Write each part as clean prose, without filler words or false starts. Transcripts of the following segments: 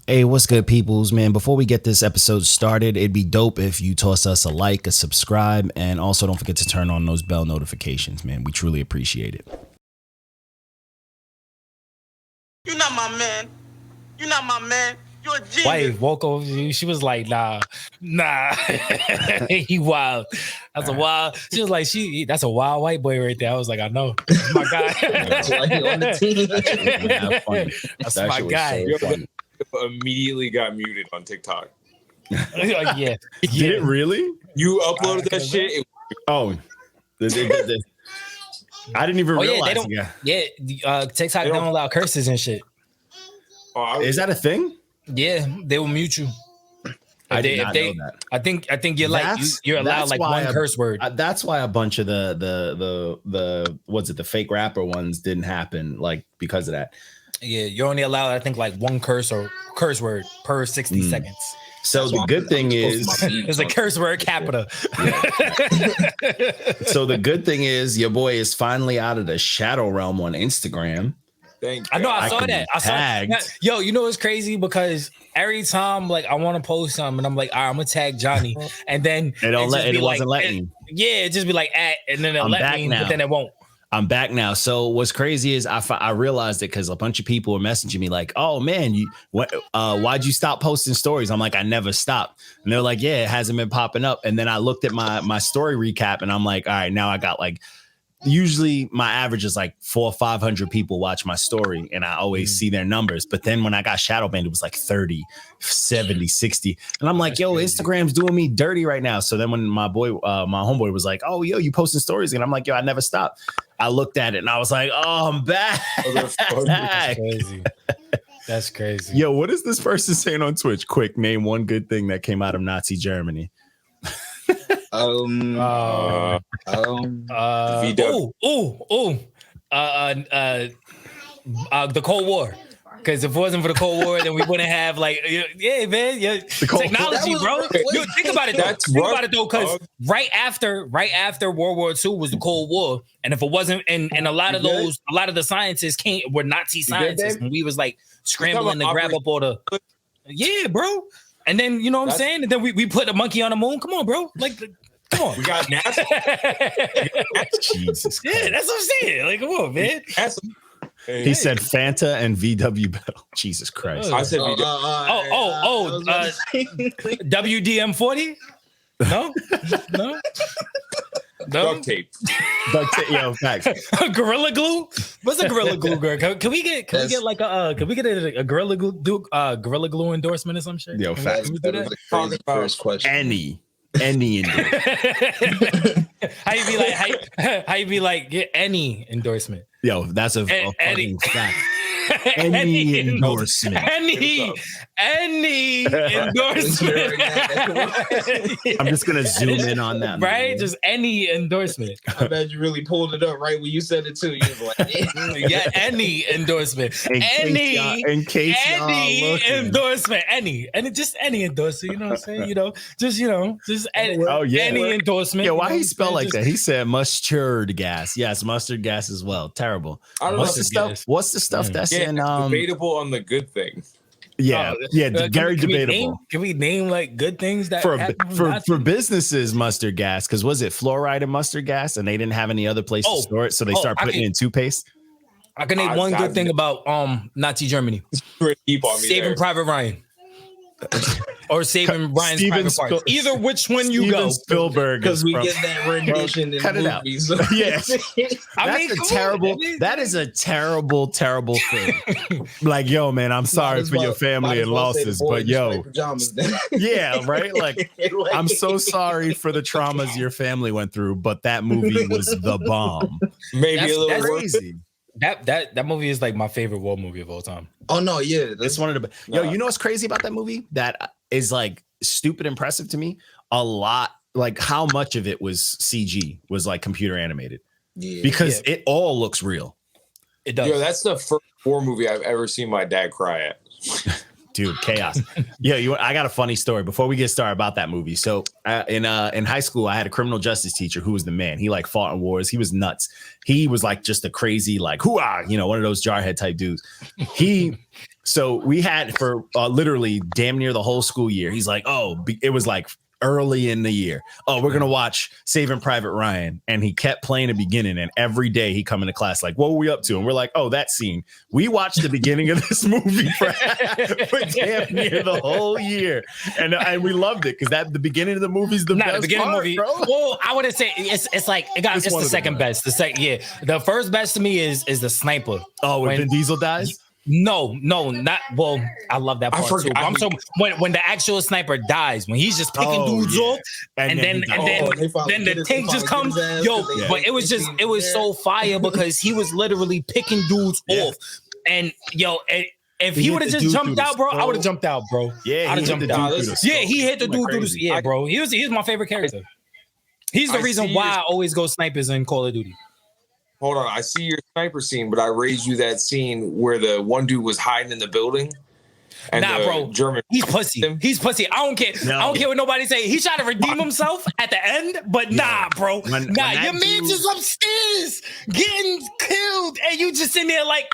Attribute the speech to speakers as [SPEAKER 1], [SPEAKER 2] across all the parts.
[SPEAKER 1] Hey, what's good, peoples, man? Before we get this episode started, it'd be dope if you toss us a like, a subscribe, and also don't forget to turn on those bell notifications, man. We truly appreciate it.
[SPEAKER 2] You're not my man. You're not my man. You're a genius.
[SPEAKER 3] Wife woke over you. She was like, nah. He wild. That's a wild. She was like, that's a wild white boy right there. I was like, I know. That's my guy.
[SPEAKER 4] That's why he on the team.
[SPEAKER 3] That's my guy.
[SPEAKER 5] So immediately got muted on TikTok.
[SPEAKER 3] Yeah.
[SPEAKER 1] Did it really?
[SPEAKER 5] You uploaded that shit?
[SPEAKER 1] I didn't even realize.
[SPEAKER 3] TikTok don't allow curses and shit.
[SPEAKER 1] Is that a thing?
[SPEAKER 3] Yeah, they will mute you.
[SPEAKER 1] I did not know that.
[SPEAKER 3] I think you're you're allowed like one curse word.
[SPEAKER 1] That's why a bunch of the what's it, the fake rapper ones didn't happen, like because of that.
[SPEAKER 3] Yeah, you're only allowed, I think, like one curse word per 60 seconds.
[SPEAKER 1] So the good thing is
[SPEAKER 3] it's a curse word capita.
[SPEAKER 1] So the good thing is your boy is finally out of the shadow realm on Instagram.
[SPEAKER 3] I know. I saw that. I saw that. Yo, you know what's crazy? Because every time, like, I want to post something, and I'm like, all right, I'm gonna tag Johnny, and then
[SPEAKER 1] it wasn't letting.
[SPEAKER 3] Yeah, it just be like and then it'll let me, but then it won't.
[SPEAKER 1] I'm back now. So what's crazy is I realized it because a bunch of people were messaging me like, "Oh man, why'd you stop posting stories?" I'm like, "I never stopped," and they're like, "Yeah, it hasn't been popping up." And then I looked at my story recap, and I'm like, "All right, now I got like." Usually my average is like 400 or 500 people watch my story and I always see their numbers. But then when I got shadow banned, it was like 30, 70, 60. And I'm like, that's crazy. Instagram's doing me dirty right now. So then when my homeboy was like, oh, yo, you posting stories? And I'm like, yo, I never stopped. I looked at it and I was like, oh, I'm back.
[SPEAKER 3] That's crazy. That's crazy.
[SPEAKER 1] Yo, what is this person saying on Twitch? Quick, name one good thing that came out of Nazi Germany.
[SPEAKER 3] The Cold War. Because if it wasn't for the Cold War, then we wouldn't have like, yeah, man, technology, bro. Yo, think about it, though. Think about it, though, because right after World War II was the Cold War, and if it wasn't, and a lot of the scientists were Nazi scientists, and we was like scrambling to grab up all the, yeah, bro. And then you know what I'm saying, and then we put a monkey on the moon. Come on, bro, like. Come on.
[SPEAKER 5] We got NASA.
[SPEAKER 1] Jesus Christ.
[SPEAKER 3] Yeah, that's what I'm saying. Like, come on, man.
[SPEAKER 1] He said Fanta and VW Bell. Jesus Christ.
[SPEAKER 5] I said VW.
[SPEAKER 3] WDM-40? No?
[SPEAKER 5] Duct tape.
[SPEAKER 1] Yo, facts.
[SPEAKER 3] Gorilla Glue? What's a Gorilla Glue, girl? Can we get like a Gorilla Glue endorsement or some shit?
[SPEAKER 1] Yo, facts.
[SPEAKER 4] Can we do that? First question.
[SPEAKER 1] Any
[SPEAKER 3] how you be like get any endorsement?
[SPEAKER 1] Yo, that's a fucking fact. Any endorsement.
[SPEAKER 3] Any endorsement.
[SPEAKER 1] I'm just gonna zoom in on that.
[SPEAKER 3] Right?
[SPEAKER 1] Man.
[SPEAKER 3] Just any endorsement.
[SPEAKER 4] I bet you really pulled it up right when you said it too. You was like,
[SPEAKER 3] yeah, any endorsement. Any endorsement. Any endorsement. You know what I'm saying? Just any, any endorsement.
[SPEAKER 1] Yeah, why he spell like that? He said mustard gas. Yes, mustard gas as well. Terrible. What's the stuff that's in
[SPEAKER 5] debatable on the good thing?
[SPEAKER 1] Very debatable.
[SPEAKER 3] Can we name like good things that
[SPEAKER 1] for businesses? Mustard gas, because was it fluoride and mustard gas, and they didn't have any other place to store it, so they start putting it in toothpaste.
[SPEAKER 3] I can name one good thing about Nazi Germany. Saving Private Ryan. Or Saving Ryan's Private Parts. Either which one you go.
[SPEAKER 1] Spielberg,
[SPEAKER 4] because we get that rendition in the movies.
[SPEAKER 1] Yes, that is a terrible thing. Like, yo, man, I'm sorry for your family and losses, but yo, yeah, right. Like, I'm so sorry for the traumas your family went through, but that movie was the bomb.
[SPEAKER 5] Maybe a little
[SPEAKER 1] crazy.
[SPEAKER 3] That movie is like my favorite war movie of all time.
[SPEAKER 4] Oh no, yeah,
[SPEAKER 1] it's one of the. Yo, you know what's crazy about that movie? That is like stupid impressive to me. A lot, like how much of it was CG, was like computer animated. Yeah, because it all looks real.
[SPEAKER 3] It does.
[SPEAKER 5] Yo, that's the first war movie I've ever seen my dad cry at.
[SPEAKER 1] Dude, chaos. Yeah, I got a funny story before we get started about that movie. So in high school, I had a criminal justice teacher who was the man. He like fought in wars. He was nuts. He was like just a crazy, like, hoo-ah, one of those jarhead type dudes. He So we had for literally damn near the whole school year. He's like, it was like early in the year. Oh, we're gonna watch Saving Private Ryan, and he kept playing the beginning. And every day he come into class like, "What were we up to?" And we're like, "Oh, that scene." We watched the beginning of this movie for damn near the whole year, and we loved it because the beginning of the movie is the best
[SPEAKER 3] the beginning
[SPEAKER 1] part,
[SPEAKER 3] of the movie.
[SPEAKER 1] bro.
[SPEAKER 3] Well, I wouldn't say it's like it's the second best. The second, the first best to me is the sniper.
[SPEAKER 1] Oh, when Vin Diesel dies.
[SPEAKER 3] No, not well. I love that part too. I'm so when the actual sniper dies, when he's just picking dudes off, and then the tank just comes. But it was so fire because he was literally picking dudes off, and if he would have just jumped out, bro, I would have jumped out, bro.
[SPEAKER 1] Yeah,
[SPEAKER 3] I'd have jumped out. Yeah, he hit the dude through the. Yeah, bro, he's my favorite character. He's the reason why I always go snipers in Call of Duty.
[SPEAKER 5] Hold on, I see your sniper scene, but I raised you that scene where the one dude was hiding in the building. And
[SPEAKER 3] bro,
[SPEAKER 5] German,
[SPEAKER 3] he's pussy. He's pussy. I don't care. No. I don't care what nobody say. He tried to redeem himself at the end, but bro. Your man's is upstairs getting killed, and you just in there like.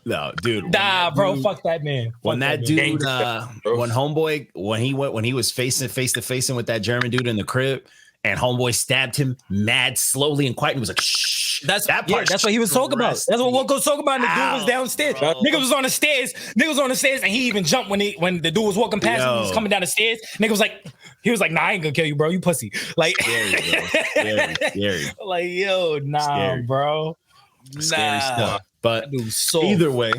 [SPEAKER 1] No, dude.
[SPEAKER 3] Bro. Fuck that man.
[SPEAKER 1] When homeboy, when he was face to face with that German dude in the crib. And homeboy stabbed him mad slowly and quiet and was like, shh.
[SPEAKER 3] That's what he was talking about. That's what Woko was talking about. And the dude was downstairs. Nigga was on the stairs. And he even jumped when the dude was walking past him. He was coming down the stairs. Nigga was like, nah, I ain't gonna kill you, bro. You pussy. Like,
[SPEAKER 1] scary.
[SPEAKER 3] Like, scary. Bro.
[SPEAKER 1] Scary stuff. But either way,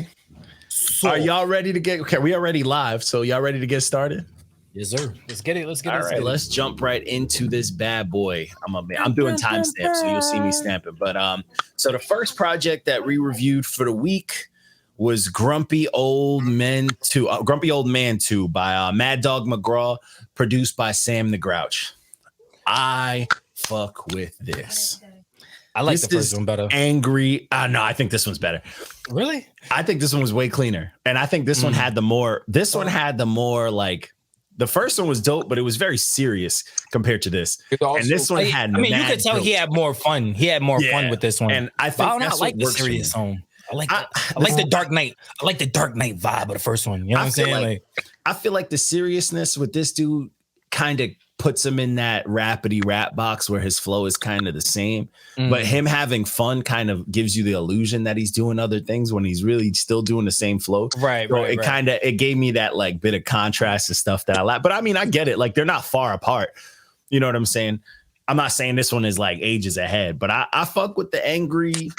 [SPEAKER 1] are y'all ready to get? Okay, we already live, so y'all ready to get started?
[SPEAKER 3] Yes, sir. Let's get it.
[SPEAKER 1] All right, let's jump right into this bad boy. I'm doing timestamps, so you'll see me stamping. But so the first project that we reviewed for the week was Grumpy Old Man 2 by Maddog McGraw, produced by Sam the Grouch. I fuck with this.
[SPEAKER 3] I like the first one better.
[SPEAKER 1] Angry. No, I think this one's better.
[SPEAKER 3] Really?
[SPEAKER 1] I think this one was way cleaner, and I think this one had the more. This one had the more like. The first one was dope, but it was very serious compared to this. And this one had.
[SPEAKER 3] I mean, you could tell he had more fun. He had more fun with this one.
[SPEAKER 1] And I think
[SPEAKER 3] I like the serious song. I like the Dark Knight. I like the Dark Knight vibe of the first one. You know what I'm saying?
[SPEAKER 1] I feel like the seriousness with this dude kind of puts him in that rappity rap box where his flow is kind of the same, but him having fun kind of gives you the illusion that he's doing other things when he's really still doing the same flow.
[SPEAKER 3] Right.
[SPEAKER 1] So it gave me that like bit of contrast and stuff that I like. But I mean, I get it. Like they're not far apart. You know what I'm saying? I'm not saying this one is like ages ahead, but I fuck with the angry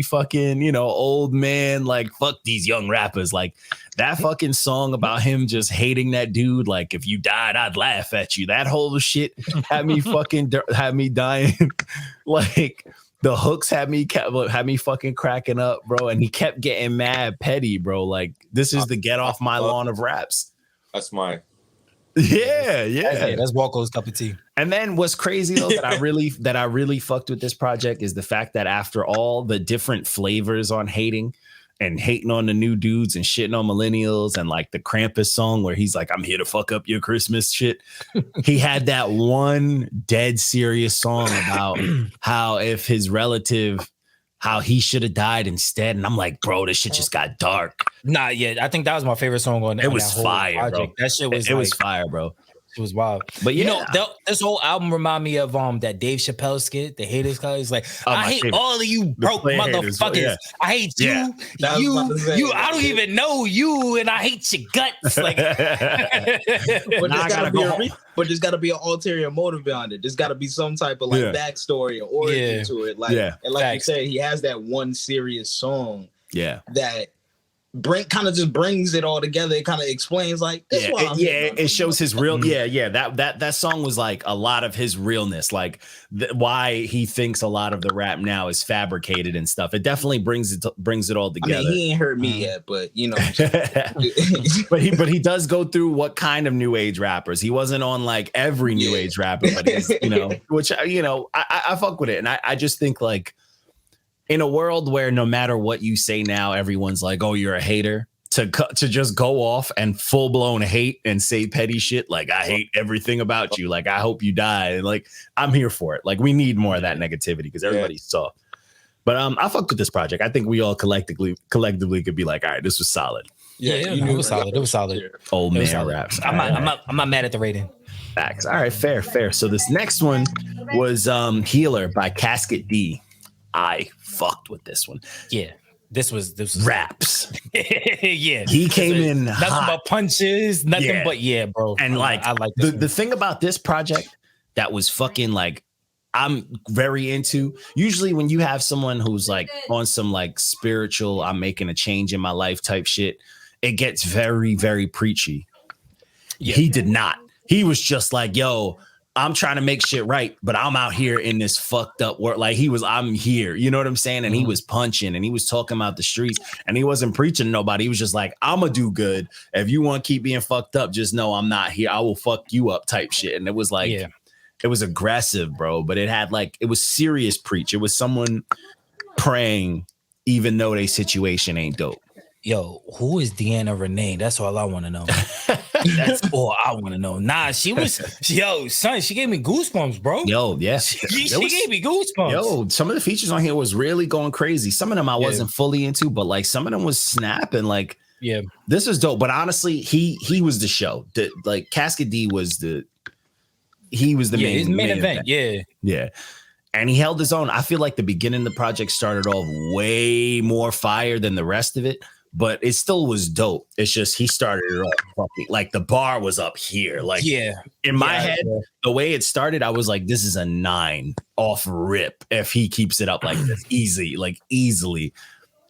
[SPEAKER 1] fucking, old man, like fuck these young rappers. Like that fucking song about him just hating that dude. Like if you died, I'd laugh at you. That whole shit had me dying. Like the hooks had me fucking cracking up, bro. And he kept getting mad petty, bro. Like this is the get off my lawn of raps.
[SPEAKER 5] That's mine.
[SPEAKER 1] Yeah.
[SPEAKER 3] That's Walco's cup of tea.
[SPEAKER 1] And then what's crazy though that I really fucked with this project is the fact that after all the different flavors on hating on the new dudes and shitting on millennials and like the Krampus song where he's like, I'm here to fuck up your Christmas shit. He had that one dead serious song about how if his relative, how he should have died instead. And I'm like, bro, this shit just got dark.
[SPEAKER 3] Nah, yeah, I think that was my favorite song on.
[SPEAKER 1] It was fire,
[SPEAKER 3] project. Bro. That shit was.
[SPEAKER 1] It was fire, bro.
[SPEAKER 3] It was wild.
[SPEAKER 1] But
[SPEAKER 3] this whole album remind me of that Dave Chappelle skit, the haters color. He's like, I hate all of you broke motherfuckers. Yeah. I hate you. I don't even know you, and I hate your guts. Like,
[SPEAKER 4] but there's gotta be an ulterior motive behind it. There's gotta be some type of backstory or origin to it. Like, and like you said, he has that one serious song.
[SPEAKER 1] Yeah.
[SPEAKER 4] That kind of just brings it all together. It kind of explains like this.
[SPEAKER 1] It shows his real. That song was like a lot of his realness, like why he thinks a lot of the rap now is fabricated and stuff. It definitely brings it all together.
[SPEAKER 4] I mean, he ain't heard me yet, but
[SPEAKER 1] but he does go through what kind of new age rappers. He wasn't on like every new age rapper, but he's, which I fuck with it, and I just think like. In a world where no matter what you say now, everyone's like, oh, you're a hater, to just go off and full blown hate and say petty shit. Like, I hate everything about you. Like, I hope you die. And like, I'm here for it. Like, we need more of that negativity because everybody's soft. But I fucked with this project. I think we all collectively could be like, all right, this was solid.
[SPEAKER 3] It was solid. It was solid.
[SPEAKER 1] Old man raps.
[SPEAKER 3] I'm not mad at the rating.
[SPEAKER 1] Facts. All right, fair. So this next one was Healer by Casket D. I fucked with this one.
[SPEAKER 3] Yeah. This was
[SPEAKER 1] raps.
[SPEAKER 3] Yeah.
[SPEAKER 1] He came in
[SPEAKER 3] nothing
[SPEAKER 1] hot.
[SPEAKER 3] but punches, nothing but bro.
[SPEAKER 1] And like
[SPEAKER 3] I like
[SPEAKER 1] the thing about this project that was fucking like I'm very into. Usually when you have someone who's like on some like spiritual, I'm making a change in my life type shit, it gets very, very preachy. Yeah. He did not. He was just like, yo, I'm trying to make shit right, but I'm out here in this fucked up world. Like I'm here. You know what I'm saying? And he was punching and he was talking about the streets and he wasn't preaching to nobody. He was just like, I'm going to do good. If you want to keep being fucked up, just know I'm not here. I will fuck you up type shit. And it was like, it was aggressive, bro. But it had like, it was serious preach. It was someone praying, even though their situation ain't dope.
[SPEAKER 3] Yo, who is Deanna Renee? That's all I want to know. That's all I want to know. Nah, she gave me goosebumps, bro.
[SPEAKER 1] Yo, yeah.
[SPEAKER 3] She gave me goosebumps.
[SPEAKER 1] Yo, some of the features on here was really going crazy. Some of them I wasn't fully into, but like some of them was snapping. Like, this was dope. But honestly, he was the show. Like Casket D was the main event. Yeah. And he held his own. I feel like the beginning of the project started off way more fire than the rest of it. But it still was dope. It's just he started it off fucking, like the bar was up here. Like in my head, the way it started, I was like, this is a 9 off rip if he keeps it up like this easily.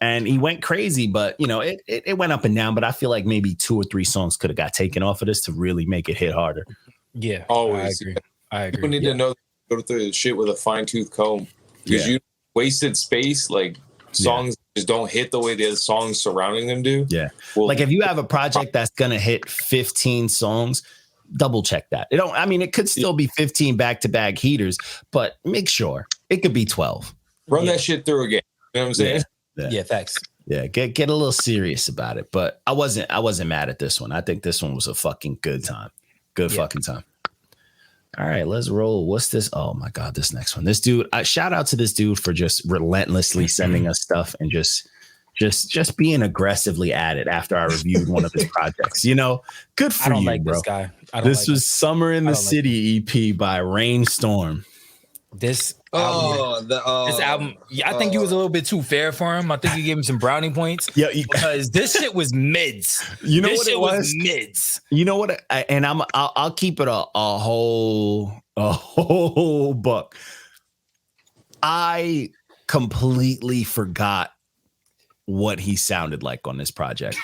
[SPEAKER 1] And he went crazy, but you know, it went up and down. But I feel like maybe 2 or 3 songs could have got taken off of this to really make it hit harder.
[SPEAKER 3] Yeah,
[SPEAKER 5] always.
[SPEAKER 3] I agree.
[SPEAKER 5] People need to know go through the shit with a fine-tooth comb because you wasted space. Like songs just don't hit the way the songs surrounding them do.
[SPEAKER 1] Yeah. Well, like if you have a project that's gonna hit 15 songs, double check that. It could still be 15 back-to-back heaters, but make sure it could be 12.
[SPEAKER 5] Run that shit through again. You know what I'm saying?
[SPEAKER 3] Yeah, facts.
[SPEAKER 1] Yeah, get a little serious about it. But I wasn't mad at this one. I think this one was a fucking good time. Fucking time. All right, let's roll. What's this? Oh my God, this next one. This dude, shout out to this dude for just relentlessly sending us stuff and just being aggressively at it after I reviewed one of his projects. You know, good for you,
[SPEAKER 3] like
[SPEAKER 1] bro.
[SPEAKER 3] This guy.
[SPEAKER 1] This was Summer in the City EP by Rayne Storm.
[SPEAKER 3] This album, I think he was a little bit too fair for him. I think you gave him some brownie points. Yeah, because this shit was mids.
[SPEAKER 1] You know what it was?
[SPEAKER 3] Mids.
[SPEAKER 1] You know what? And I'll keep it a whole buck. I completely forgot what he sounded like on this project.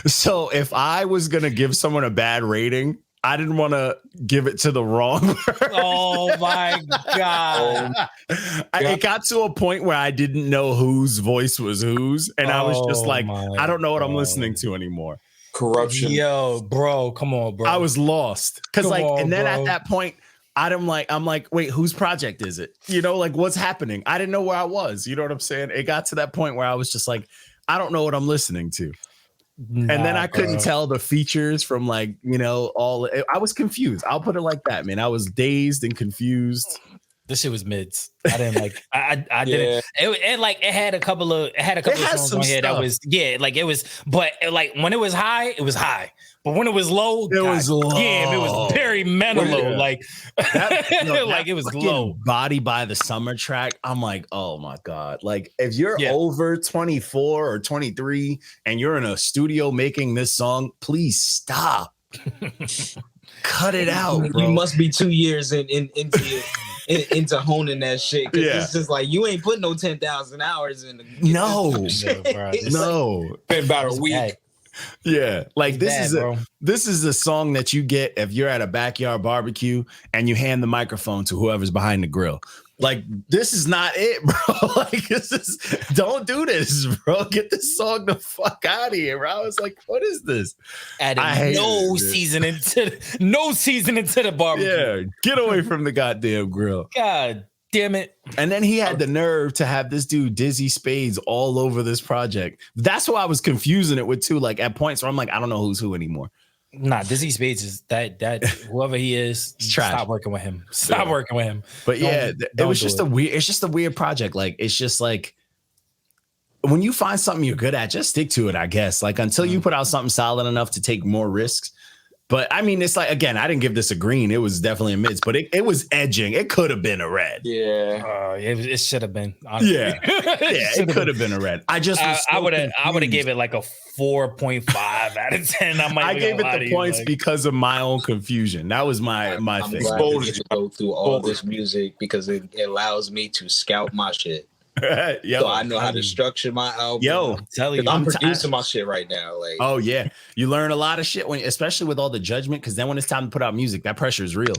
[SPEAKER 1] So if I was gonna give someone a bad rating, I didn't want to give it to the wrong person.
[SPEAKER 3] Oh my God.
[SPEAKER 1] It got to a point where I didn't know whose voice was whose. And I was just like, I don't know what I'm listening to anymore.
[SPEAKER 5] Corruption.
[SPEAKER 3] Yo, bro, come on, bro.
[SPEAKER 1] I was lost. Cause at that point, I'm like, wait, whose project is it? You know, like what's happening? I didn't know where I was. You know what I'm saying? It got to that point where I was just like, I don't know what I'm listening to. And then I couldn't tell the features from like, you know, I was confused. I'll put it like that, man. I was dazed and confused.
[SPEAKER 3] This shit was mids. I didn't like. I didn't. It had a couple of songs on here that was like it was. But like when it was high, it was high. But when it was low, it was low. Damn, it was very mellow. Yeah. Like like it was low.
[SPEAKER 1] Body by the Summer track. I'm like, oh my God. Like if you're over 24 or 23 and you're in a studio making this song, please stop. Cut it out, bro.
[SPEAKER 4] You must be 2 years into honing that shit. It's just like you ain't put no 10,000 hours in.
[SPEAKER 1] No.
[SPEAKER 5] Been about a week.
[SPEAKER 1] Yeah, like this is a song that you get if you're at a backyard barbecue and you hand the microphone to whoever's behind the grill. Like this is not it, bro. Like don't do this, bro. Get this song the fuck out of here, bro. I was like, what is this?
[SPEAKER 3] Adding no seasoning to the barbecue.
[SPEAKER 1] Yeah, get away from the goddamn grill.
[SPEAKER 3] God damn it.
[SPEAKER 1] And then he had the nerve to have this dude Dizzy Spades all over this project. That's why I was confusing it with too. Like at points where I'm like, I don't know who's who anymore.
[SPEAKER 3] Nah, Dizzy Spades is that whoever he is, stop working with him. Stop working with him.
[SPEAKER 1] But it was just it's just a weird project. Like it's just like when you find something you're good at, just stick to it, I guess. Like until you put out something solid enough to take more risks. But I mean, it's like, again, I didn't give this a green. It was definitely a mids, but it was edging. It could have been a red.
[SPEAKER 3] Yeah. It should have been. Honestly.
[SPEAKER 1] Yeah. It could have been a red. I would have gave it like a 4.5 out of 10. I gave it the points because of my own confusion. That was my thing.
[SPEAKER 4] I'm glad to get to go through all this music because it allows me to scout my shit. So I know how to structure my album. I'm producing my shit right now. Like,
[SPEAKER 1] oh yeah, you learn a lot of shit especially with all the judgment. Because then when it's time to put out music, that pressure is real.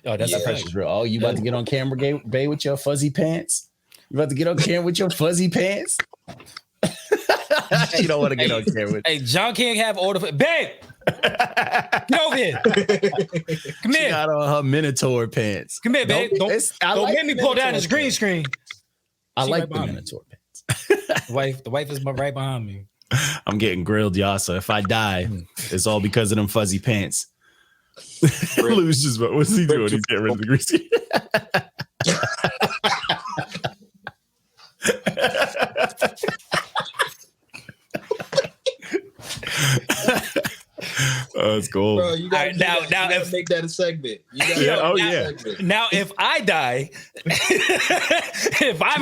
[SPEAKER 1] That pressure is real. Oh, you about to get on camera, Bay, with your fuzzy pants? You about to get on camera with your fuzzy pants? You don't want to get on camera.
[SPEAKER 3] Hey, John can't have all the babe. Get over here. Come here.
[SPEAKER 1] She got on her Minotaur pants.
[SPEAKER 3] Come here, babe. Don't make me pull down this green screen.
[SPEAKER 1] I like the Minotaur pants.
[SPEAKER 3] The wife is right behind me.
[SPEAKER 1] I'm getting grilled, y'all. So if I die, it's all because of them fuzzy pants. Lou's just, what's he doing? He's getting rid of the greasy. Oh, it's cool.
[SPEAKER 4] Bro, you gotta make that a segment.
[SPEAKER 3] Now, if I die, if I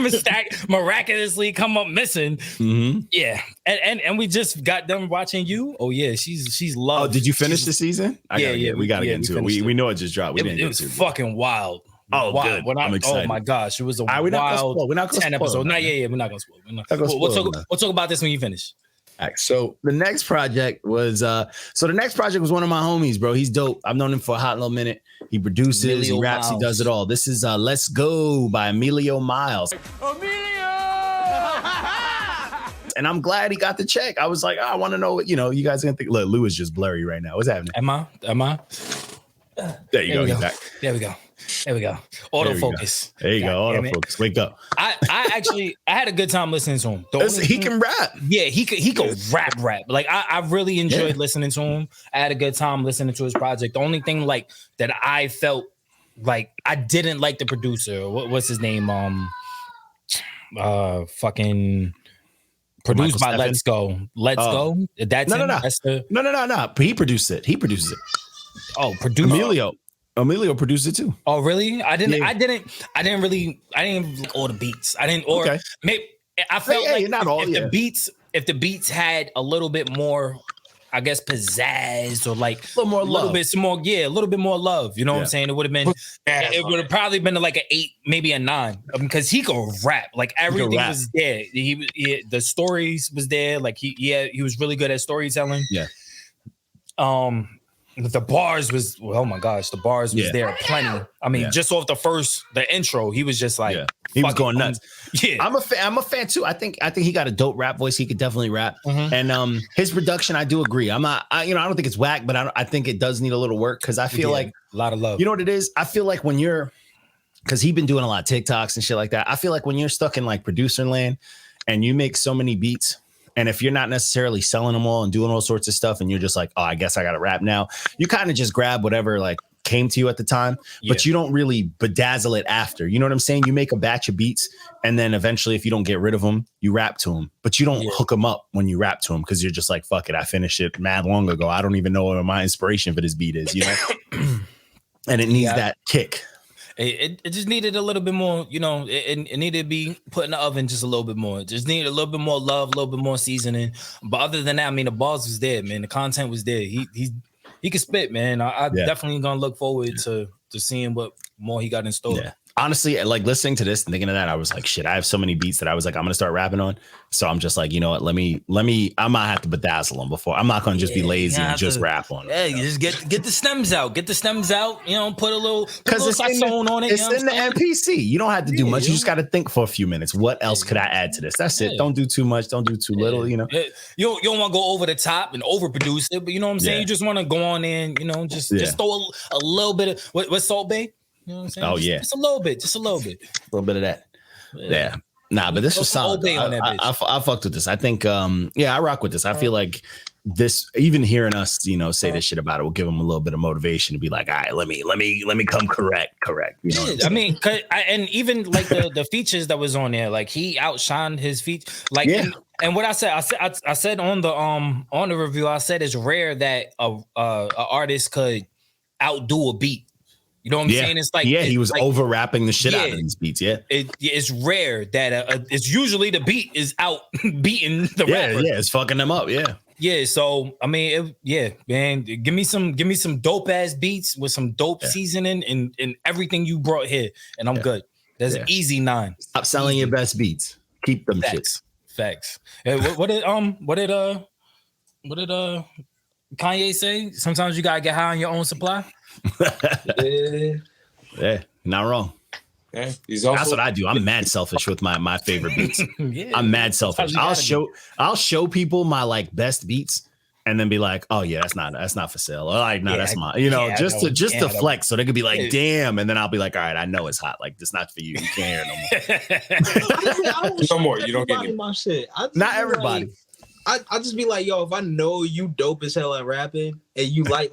[SPEAKER 3] miraculously come up missing, and we just got done watching you. Oh yeah, she's loved.
[SPEAKER 1] Oh, did you finish the season? We gotta get into it. We know it just dropped.
[SPEAKER 3] It was fucking wild.
[SPEAKER 1] Oh, wild.
[SPEAKER 3] Good.
[SPEAKER 1] I'm excited.
[SPEAKER 3] Oh my gosh, it was a wild.
[SPEAKER 1] We're not gonna
[SPEAKER 3] 10 episodes. We're not gonna spoil. We'll talk about this when you finish.
[SPEAKER 1] All right, so the next project was one of my homies, bro. He's dope. I've known him for a hot little minute. He produces, Emilio, he raps, Myles. He does it all. This is Let's Go by Emilio Myles.
[SPEAKER 2] Emilio!
[SPEAKER 1] And I'm glad he got the check. I was like, I want to know what, you guys are gonna think. Look, Lou is just blurry right now. What's happening?
[SPEAKER 3] Am I?
[SPEAKER 1] There you go. He's back.
[SPEAKER 3] There we go. Autofocus.
[SPEAKER 1] There you go. Autofocus. Wake up.
[SPEAKER 3] I had a good time listening to him.
[SPEAKER 1] He can rap.
[SPEAKER 3] Yeah, he could rap. Like I really enjoyed listening to him. I had a good time listening to his project. The only thing like that I felt like I didn't like the producer. What's his name? Fucking produced by Let's Go. Let's Go. That's
[SPEAKER 1] no. He produced it. He produces it.
[SPEAKER 3] Oh, producer.
[SPEAKER 1] Emilio produced it too.
[SPEAKER 3] Oh, really? I didn't like all the beats. I didn't, or maybe I felt like if the beats had a little bit more, I guess, pizzazz or like a little bit more love. You know what I'm saying? It would have been, it would have probably been like an 8, maybe a 9, because he could rap. Like everything was there. The stories was there. Like he was really good at storytelling.
[SPEAKER 1] Yeah.
[SPEAKER 3] The bars was, oh my gosh, the bars was there plenty. I mean, just off the intro, he was just like,
[SPEAKER 1] he was going nuts.
[SPEAKER 3] Yeah,
[SPEAKER 1] I'm a fan too. I think he got a dope rap voice. He could definitely rap. And his production, I do agree. I don't think it's whack, but I think it does need a little work because I feel like
[SPEAKER 3] a lot of love.
[SPEAKER 1] You know what it is? I feel like when you're, because he's been doing a lot of TikToks and shit like that. I feel like when you're stuck in like producer land and you make so many beats, and if you're not necessarily selling them all and doing all sorts of stuff, and you're just like, oh, I guess I got to rap now, you kind of just grab whatever like came to you at the time, but you don't really bedazzle it after. You know what I'm saying? You make a batch of beats, and then eventually, if you don't get rid of them, you rap to them, but you don't hook them up when you rap to them because you're just like, fuck it, I finished it mad long ago. I don't even know what my inspiration for this beat is, and it needs that kick.
[SPEAKER 3] It just needed a little bit more, it needed to be put in the oven just a little bit more. It just needed a little bit more love, a little bit more seasoning. But other than that, I mean, the bars was there, man. The content was there. He could spit, man. I definitely gonna look forward to seeing what more he got in store.
[SPEAKER 1] Yeah. Honestly, like listening to this and thinking of that, I was like, shit, I have so many beats that I was like, I'm going to start rapping on. So I'm just like, you know what? Let me, I might have to bedazzle them before. I'm not going to just be lazy and just rap on it.
[SPEAKER 3] Yeah, you just get the stems out. Get the stems out, put a little
[SPEAKER 1] saxophone
[SPEAKER 3] on it.
[SPEAKER 1] It's in the MPC. You don't have to do much. You just got to think for a few minutes. What else could I add to this? That's it. Don't do too much. Don't do too little, You
[SPEAKER 3] don't want to go over the top and overproduce it, but you know what I'm saying? You just want to go on in, just throw a little bit of, what's Salt Bay? You know what I'm saying?
[SPEAKER 1] Oh,
[SPEAKER 3] just a little bit.
[SPEAKER 1] A little bit of that. Yeah. Nah, but this was solid. I fucked with this. I think, I rock with this. I feel like this, even hearing us, say this shit about it, will give them a little bit of motivation to be like, all right, let me come correct.
[SPEAKER 3] I mean, and even like the features that was on there, like he outshined his feet. Like, and what I said on the review, I said it's rare that a artist could outdo a beat. You know what I'm saying? It's like
[SPEAKER 1] he was
[SPEAKER 3] like,
[SPEAKER 1] over rapping the shit out of these beats.
[SPEAKER 3] It's rare that it's usually the beat is out beating the rapper.
[SPEAKER 1] Yeah, it's fucking them up.
[SPEAKER 3] Yeah. So I mean, man, give me some dope ass beats with some dope seasoning and everything you brought here, and I'm good. That's an easy 9.
[SPEAKER 1] Stop selling your best beats. Keep them shits.
[SPEAKER 3] Facts. What did Kanye say? Sometimes you gotta get high on your own supply.
[SPEAKER 1] Yeah, not wrong.
[SPEAKER 5] Yeah,
[SPEAKER 1] that's what I do. I'm mad selfish with my favorite beats. I'm mad selfish. I'll show people my like best beats and then be like, oh yeah, that's not for sale. Or like, no, that's mine. Just to flex, so they could be like, damn, and then I'll be like, all right, I know it's hot. Like, this not for you. You can't hear it no more.
[SPEAKER 5] No more. You don't get
[SPEAKER 4] my shit.
[SPEAKER 1] Not everybody.
[SPEAKER 4] I just be like, yo, if I know you dope as hell at rapping and you like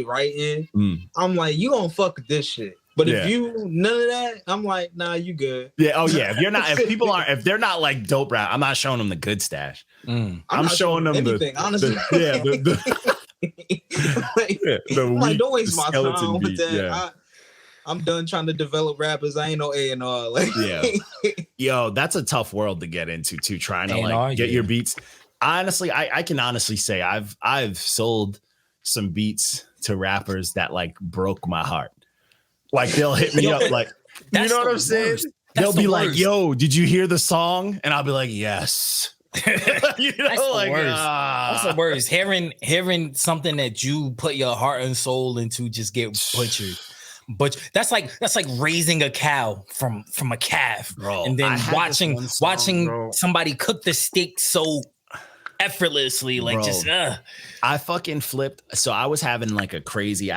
[SPEAKER 4] writing, I'm like, you gonna fuck with this shit. But if you none of that, I'm like, nah, you good.
[SPEAKER 1] Yeah. Oh yeah. If they're not like dope rap, I'm not showing them the good stash. I'm showing them
[SPEAKER 4] anything, honestly. Don't waste my time with that. Yeah. I'm done trying to develop rappers. I ain't no A&R. Like,
[SPEAKER 1] yo, that's a tough world to get into too. Trying to like get your beats. Honestly, I can honestly say I've sold some beats to rappers that like broke my heart. Like they'll hit me up like, you know what I'm saying? They'll be like, yo, did you hear the song? And I'll be like, yes.
[SPEAKER 3] That's the worst. Hearing something that you put your heart and soul into just get butchered. But that's like raising a cow from a calf, bro, and then watching somebody cook the steak so effortlessly, like, bro, just
[SPEAKER 1] I fucking flipped. So I was having like I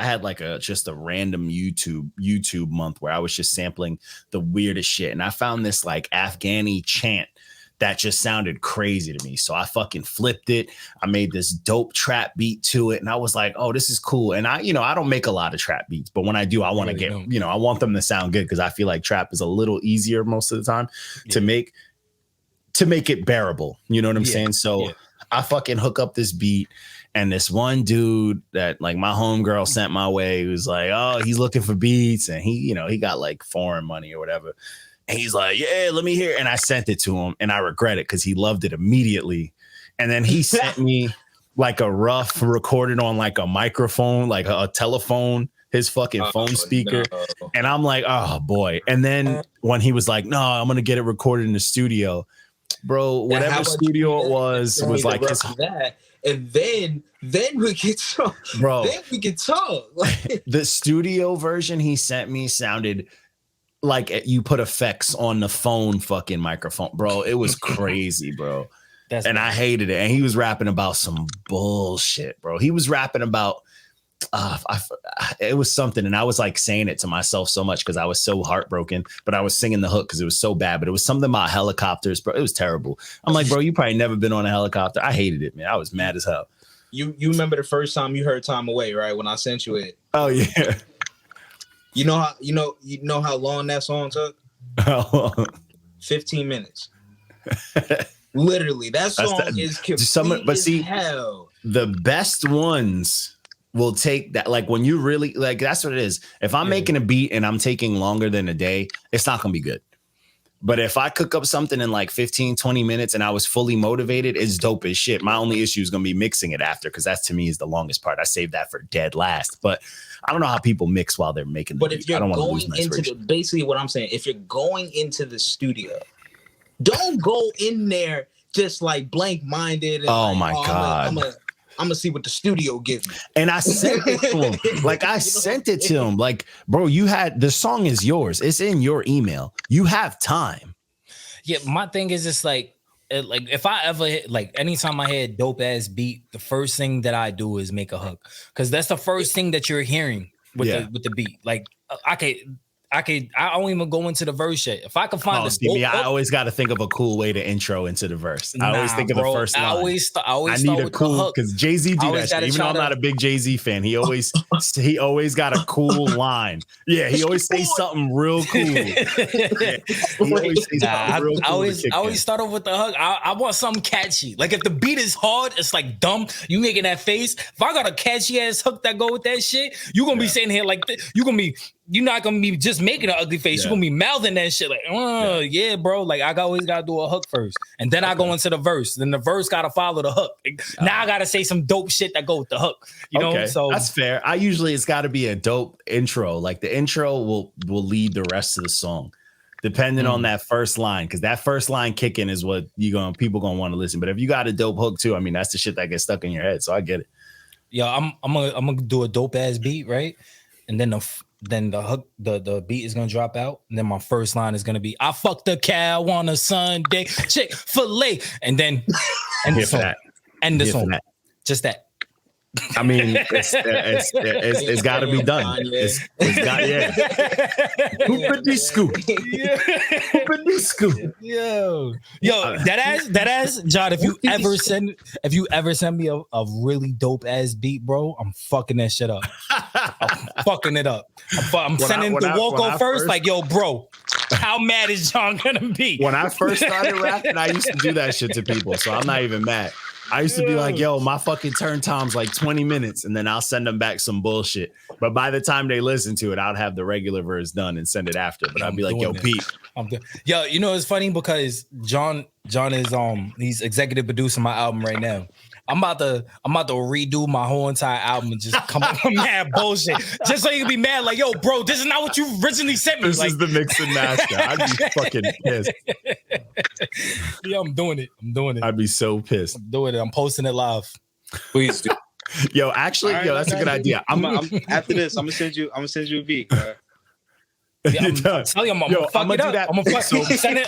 [SPEAKER 1] had like just a random YouTube month where I was just sampling the weirdest shit, and I found this like Afghani chant that just sounded crazy to me. So I fucking flipped it. I made this dope trap beat to it, and I was like, oh, this is cool. And I don't make a lot of trap beats, but when I do, I want to get, I want them to sound good, because I feel like trap is a little easier most of the time to make it bearable. You know what I'm saying? So I fucking hook up this beat, and this one dude that like my homegirl sent my way, who's like, oh, he's looking for beats, and he got like foreign money or whatever. And he's like, yeah, let me hear it. And I sent it to him, and I regret it because he loved it immediately. And then he sent me like a rough recorded on like a microphone, like a telephone, his fucking phone speaker. No. And I'm like, oh boy. And then when he was like, no, I'm going to get it recorded in the studio. Bro, whatever studio it was like his.
[SPEAKER 4] That. And then we could talk.
[SPEAKER 1] Bro,
[SPEAKER 4] then we could talk.
[SPEAKER 1] The studio version he sent me sounded like you put effects on the phone fucking microphone. Bro, it was crazy, bro. I hated it. And he was rapping about some bullshit, bro. He was rapping about it was something, and I was like saying it to myself so much because I was so heartbroken, but I was singing the hook because it was so bad. But it was something about helicopters, bro. It was terrible. I'm like, bro, you probably never been on a helicopter. I hated it, man. I was mad as hell.
[SPEAKER 4] You remember the first time you heard Time Away, right? When I sent you it.
[SPEAKER 1] Oh yeah.
[SPEAKER 4] You know how long that song took? 15 minutes. Literally, that song is complete
[SPEAKER 1] but see,
[SPEAKER 4] hell.
[SPEAKER 1] The best ones will take that, like when you really like, that's what it is. If I'm making a beat and I'm taking longer than a day, it's not gonna be good. But if I cook up something in like 15, 20 minutes and I was fully motivated, it's dope as shit. My only issue is gonna be mixing it after, because that to me is the longest part. I saved that for dead last. But I don't know how people mix while they're making the beat.
[SPEAKER 4] If you're going into basically what I'm saying, if you're going into the studio, don't go in there just like blank minded.
[SPEAKER 1] Oh my God.
[SPEAKER 4] I'm gonna see what the studio gives me.
[SPEAKER 1] And I sent it to him. Like I sent it to him. Like, bro, the song is yours. It's in your email. You have time.
[SPEAKER 3] Yeah, my thing is just like if I ever hit, like anytime I hear a dope ass beat, the first thing that I do is make a hook, because that's the first thing that you're hearing with the beat. Like I don't even go into the verse yet. If I can find
[SPEAKER 1] I always got to think of a cool way to intro into the verse. I always think of the first line.
[SPEAKER 3] I always
[SPEAKER 1] I need a cool, because Jay-Z do that shit. Even though I'm not a big Jay-Z fan, he always got a cool line. Yeah, he always says something real cool. Yeah,
[SPEAKER 3] I always start off with the hook. I want something catchy. Like if the beat is hard, it's like dumb. You making that face. If I got a catchy ass hook that go with that shit, you gonna be sitting here like you're not gonna be just making an ugly face. You're gonna be mouthing that shit like, yeah, bro. Like I always gotta do a hook first, and then I go into the verse. Then the verse gotta follow the hook. Now I gotta say some dope shit that go with the hook. You know, so
[SPEAKER 1] that's fair. It's got to be a dope intro. Like the intro will lead the rest of the song, depending on that first line, because that first line kicking is what people gonna want to listen. But if you got a dope hook too, I mean, that's the shit that gets stuck in your head. So I get it.
[SPEAKER 3] Yeah, I'm gonna do a dope ass beat, right? And then the hook, the beat is gonna drop out, and then my first line is gonna be, "I fucked a cow on a Sunday, Chick-fil-A," and then the song, just that.
[SPEAKER 1] I mean, it's got to be done. It's got Hoopity scoop. Hoopity scoop.
[SPEAKER 3] Yo, that ass, John. If you ever send me a really dope ass beat, bro, I'm fucking that shit up. I'm fucking it up. I'm sending the Woko first. Like, yo, bro, how mad is John gonna be?
[SPEAKER 1] When I first started rapping, I used to do that shit to people, so I'm not even mad. I used to be like, yo, my fucking turn time's like 20 minutes, and then I'll send them back some bullshit. But by the time they listen to it, I'd have the regular verse done and send it after. But I'd be like, yo, Pete.
[SPEAKER 3] Yo, you know, it's funny because John is he's executive producing my album right now. I'm about to redo my whole entire album and just come up with mad bullshit. Just so you can be mad, like, yo, bro, this is not what you originally sent me.
[SPEAKER 1] This is the mix and master. I'd be fucking pissed.
[SPEAKER 3] Yeah, I'm doing it.
[SPEAKER 1] I'd be so pissed.
[SPEAKER 3] I'm doing it. I'm posting it live.
[SPEAKER 5] Please do.
[SPEAKER 1] Yo, actually, that's a good idea.
[SPEAKER 4] After this, I'm gonna send you a beat. Bro.
[SPEAKER 3] Yeah, I'm telling you, I'm gonna fuck it up. I'm gonna send it.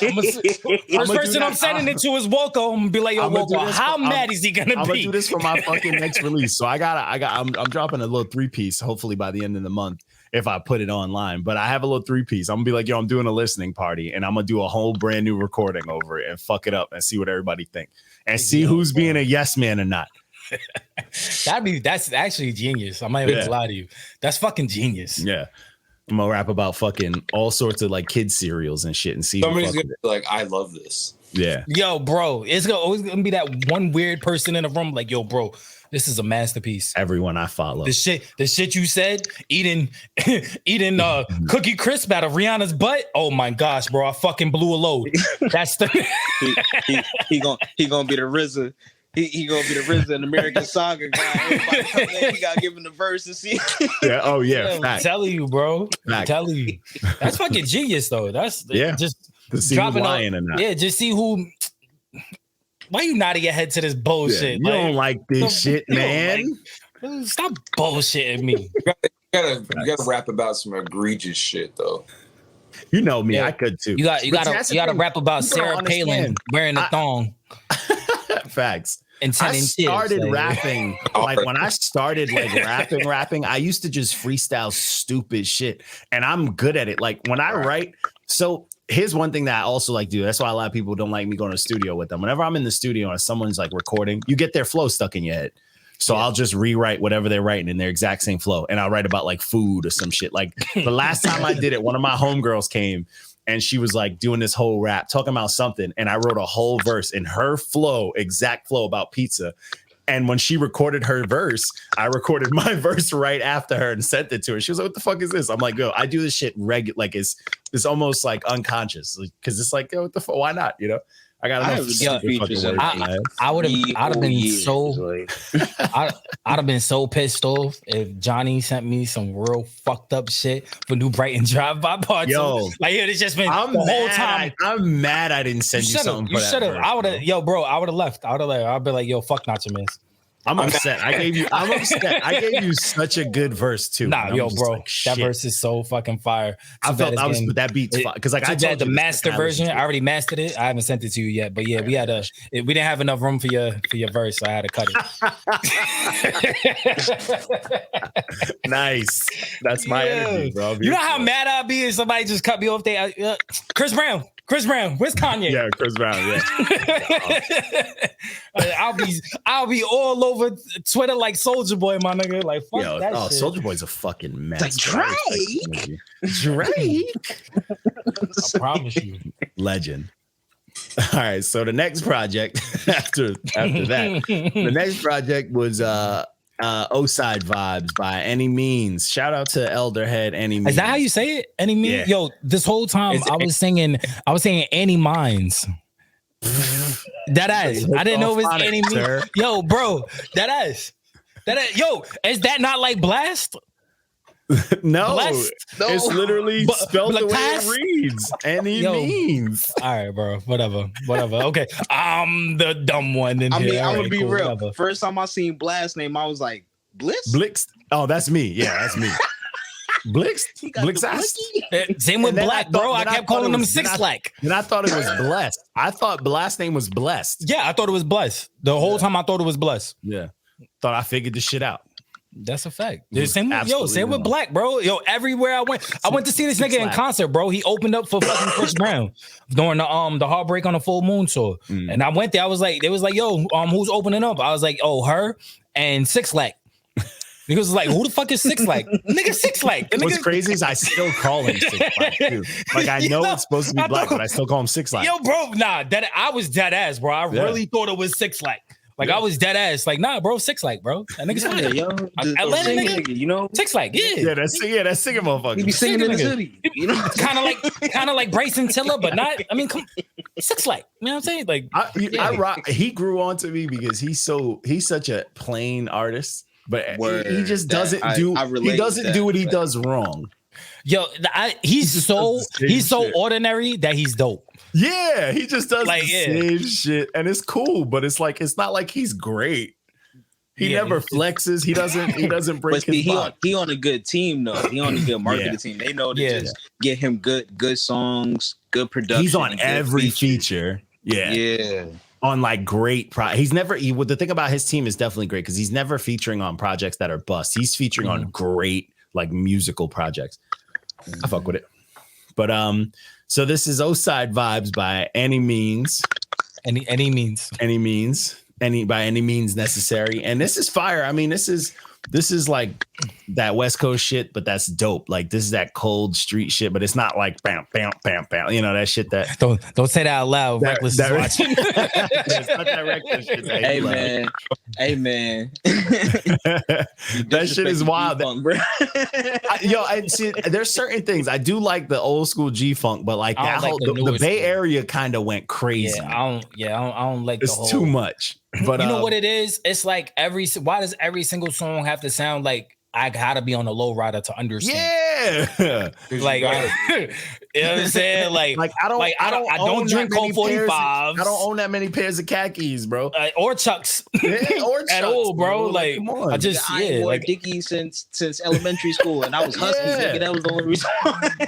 [SPEAKER 3] First person I'm sending it to is Woko. I'm gonna be like, yo, Woko, how mad is he gonna be?
[SPEAKER 1] I'm gonna do this for my fucking next release. So I'm dropping a little 3-piece, hopefully by the end of the month, if I put it online. But I have a little 3-piece. I'm gonna be like, yo, I'm doing a listening party, and I'm gonna do a whole brand new recording over it and fuck it up and see what everybody think and see who's being a yes man or not.
[SPEAKER 3] That's actually genius. I'm not even gonna lie to you. That's fucking genius.
[SPEAKER 1] Yeah. I'm gonna rap about fucking all sorts of like kids cereals and shit and see.
[SPEAKER 5] Somebody's gonna be like, I love this.
[SPEAKER 1] Yeah.
[SPEAKER 3] Yo, bro, it's always gonna be that one weird person in the room. Like, yo, bro, this is a masterpiece.
[SPEAKER 1] Everyone I follow.
[SPEAKER 3] The shit you said, eating Cookie Crisp out of Rihanna's butt. Oh my gosh, bro, I fucking blew a load. That's the
[SPEAKER 4] he gonna be the RZA. He gonna be the RZA and American Saga guy. Everybody come in, he gotta give him the verse and see.
[SPEAKER 1] Yeah. Oh yeah.
[SPEAKER 3] I'm telling you, bro. I'm telling you. That's fucking genius, though. That's just
[SPEAKER 1] to see who's lying or not.
[SPEAKER 3] Yeah, just see who. Why you nodding your head to this bullshit?
[SPEAKER 1] You don't like this shit, man.
[SPEAKER 3] Stop bullshitting me.
[SPEAKER 5] You gotta rap about some egregious shit, though.
[SPEAKER 1] You know me, I could too.
[SPEAKER 3] You gotta rap about Sarah Palin wearing a thong.
[SPEAKER 1] Facts.
[SPEAKER 3] And
[SPEAKER 1] I started rapping like when I started like rapping, I used to just freestyle stupid shit, and I'm good at it. Like when I write, so here's one thing that I also like to do. That's why a lot of people don't like me going to the studio with them. Whenever I'm in the studio and someone's like recording, you get their flow stuck in your head. So I'll just rewrite whatever they're writing in their exact same flow, and I'll write about like food or some shit. Like the last time I did it, one of my homegirls came. And she was like doing this whole rap, talking about something. And I wrote a whole verse in her flow, exact flow about pizza. And when she recorded her verse, I recorded my verse right after her and sent it to her. She was like, what the fuck is this? I'm like, yo, I do this shit like it's almost like unconscious. Because it's like, yo, what the fuck? Why not? You know? I got
[SPEAKER 3] I would have been so I'd have been so pissed off if Johnny sent me some real fucked up shit for New Brighton Drive-By Part 2. Like, it's just been the whole time.
[SPEAKER 1] I'm mad I didn't send you something.
[SPEAKER 3] You should have. I would have, yo, bro, I would have left. I'd be like, yo, fuck Nacho Manz.
[SPEAKER 1] I'm upset. I'm upset. I gave you such a good verse too.
[SPEAKER 3] Nah, yo, bro,
[SPEAKER 1] like,
[SPEAKER 3] that verse is so fucking fire.
[SPEAKER 1] I felt that beat's fire because like I told
[SPEAKER 3] the master version. I already mastered it. I haven't sent it to you yet, but yeah, we didn't have enough room for your verse, so I had to cut
[SPEAKER 1] it. Nice. That's my energy, bro.
[SPEAKER 3] You know how mad I'll be if somebody just cut me off there. Chris Brown, where's Kanye?
[SPEAKER 1] Yeah, Chris Brown. Yeah.
[SPEAKER 3] I'll be all over Twitter like Soulja Boy, my nigga. Like fuck that shit.
[SPEAKER 1] Soulja Boy's a fucking mess.
[SPEAKER 4] Like
[SPEAKER 1] Drake.
[SPEAKER 3] I promise you,
[SPEAKER 1] legend. All right, so the next project after that, the next project was Oside Vibez by Annimeanz. Shout out to Elderhead Annimeanz.
[SPEAKER 3] Is that how you say it? Annimeanz? Yeah. Yo, this whole time I was saying Annimeanz. That ass. I didn't know it was Annimeanz. Yo, bro, that ass. Yo, is that not like blast?
[SPEAKER 1] No,
[SPEAKER 3] Blessed?
[SPEAKER 1] No, it's literally spelled the way it reads. Annimeanz.
[SPEAKER 3] All right, bro. Whatever. Okay, I'm the dumb one. I'm
[SPEAKER 4] gonna be real. Whatever. First time I seen Blast name, I was like, Blixt.
[SPEAKER 1] Oh, that's me. Yeah, that's me. Blixt.
[SPEAKER 3] Same with Black, bro. I kept calling him Six Like.
[SPEAKER 1] And I thought it was Blessed. I thought last name was Blessed.
[SPEAKER 3] Yeah, I thought it was Blessed. The whole time I thought it was Blessed.
[SPEAKER 1] Yeah, thought I figured this shit out.
[SPEAKER 3] That's a fact. Same with Black, bro. Yo, everywhere I went to see this nigga in concert, bro. He opened up for fucking Chris Brown during the Heartbreak on the Full Moon tour. And I went there. I was like, they was like, yo, who's opening up? I was like, oh, her and Six Like. He was like, who the fuck is Six Like? Nigga, Six Like.
[SPEAKER 1] What's crazy is I still call him Six Like too. Like I know it's supposed to be Black, but I still call him Six Like.
[SPEAKER 3] Yo, bro, nah, I was dead ass, bro. I really thought it was Six Like. Like I was dead ass, like nah, bro, Six Like, bro. That nigga's fine.
[SPEAKER 4] Yo,
[SPEAKER 3] Atlanta nigga,
[SPEAKER 4] you know,
[SPEAKER 3] Six Like, yeah,
[SPEAKER 1] that's singing motherfucker.
[SPEAKER 4] He be singing in the city, you know,
[SPEAKER 3] kind of like Bryson Tiller, but not. I mean, Six Like, you know what I'm saying? Like,
[SPEAKER 1] I rock. He grew on to me because he's such a plain artist, but he just doesn't do. He doesn't do what he does wrong.
[SPEAKER 3] Yo, he's so ordinary that he's dope.
[SPEAKER 1] Yeah, he just does the same shit, and it's cool. But it's like it's not like he's great. He never flexes. He doesn't break his butt.
[SPEAKER 4] He on a good team though. He on a good marketing team. They know to just get him good songs, good production.
[SPEAKER 1] He's on every feature. Yeah. On like great he's never. The thing about his team is definitely great because he's never featuring on projects that are bust. He's featuring on great like musical projects. I fuck with it. But so this is Oside Vibez by Annimeanz. By any means necessary. And this is fire. I mean, this is like that West Coast shit, but that's dope. Like this is that cold street shit, but it's not like bam, bam, bam, bam. You know that shit that
[SPEAKER 3] don't say that out loud. Reckless is watching.
[SPEAKER 1] It's not that reckless shit.
[SPEAKER 4] Hey man.
[SPEAKER 1] That shit is wild. I see. There's certain things I do like the old school G funk, but like that whole the Bay Area kind of went crazy.
[SPEAKER 3] I don't like
[SPEAKER 1] it's too much. But
[SPEAKER 3] you know what it is? It's like why does every single song have to sound like I gotta be on a low rider to understand?
[SPEAKER 1] Yeah,
[SPEAKER 3] like you know what I'm saying? Like I don't drink Colt 45s.
[SPEAKER 1] I don't own that many pairs of khakis, bro,
[SPEAKER 3] or Chucks. At all, bro. Like I just
[SPEAKER 4] wore Dickies since elementary school, and I was husky. Nigga, that was the only reason.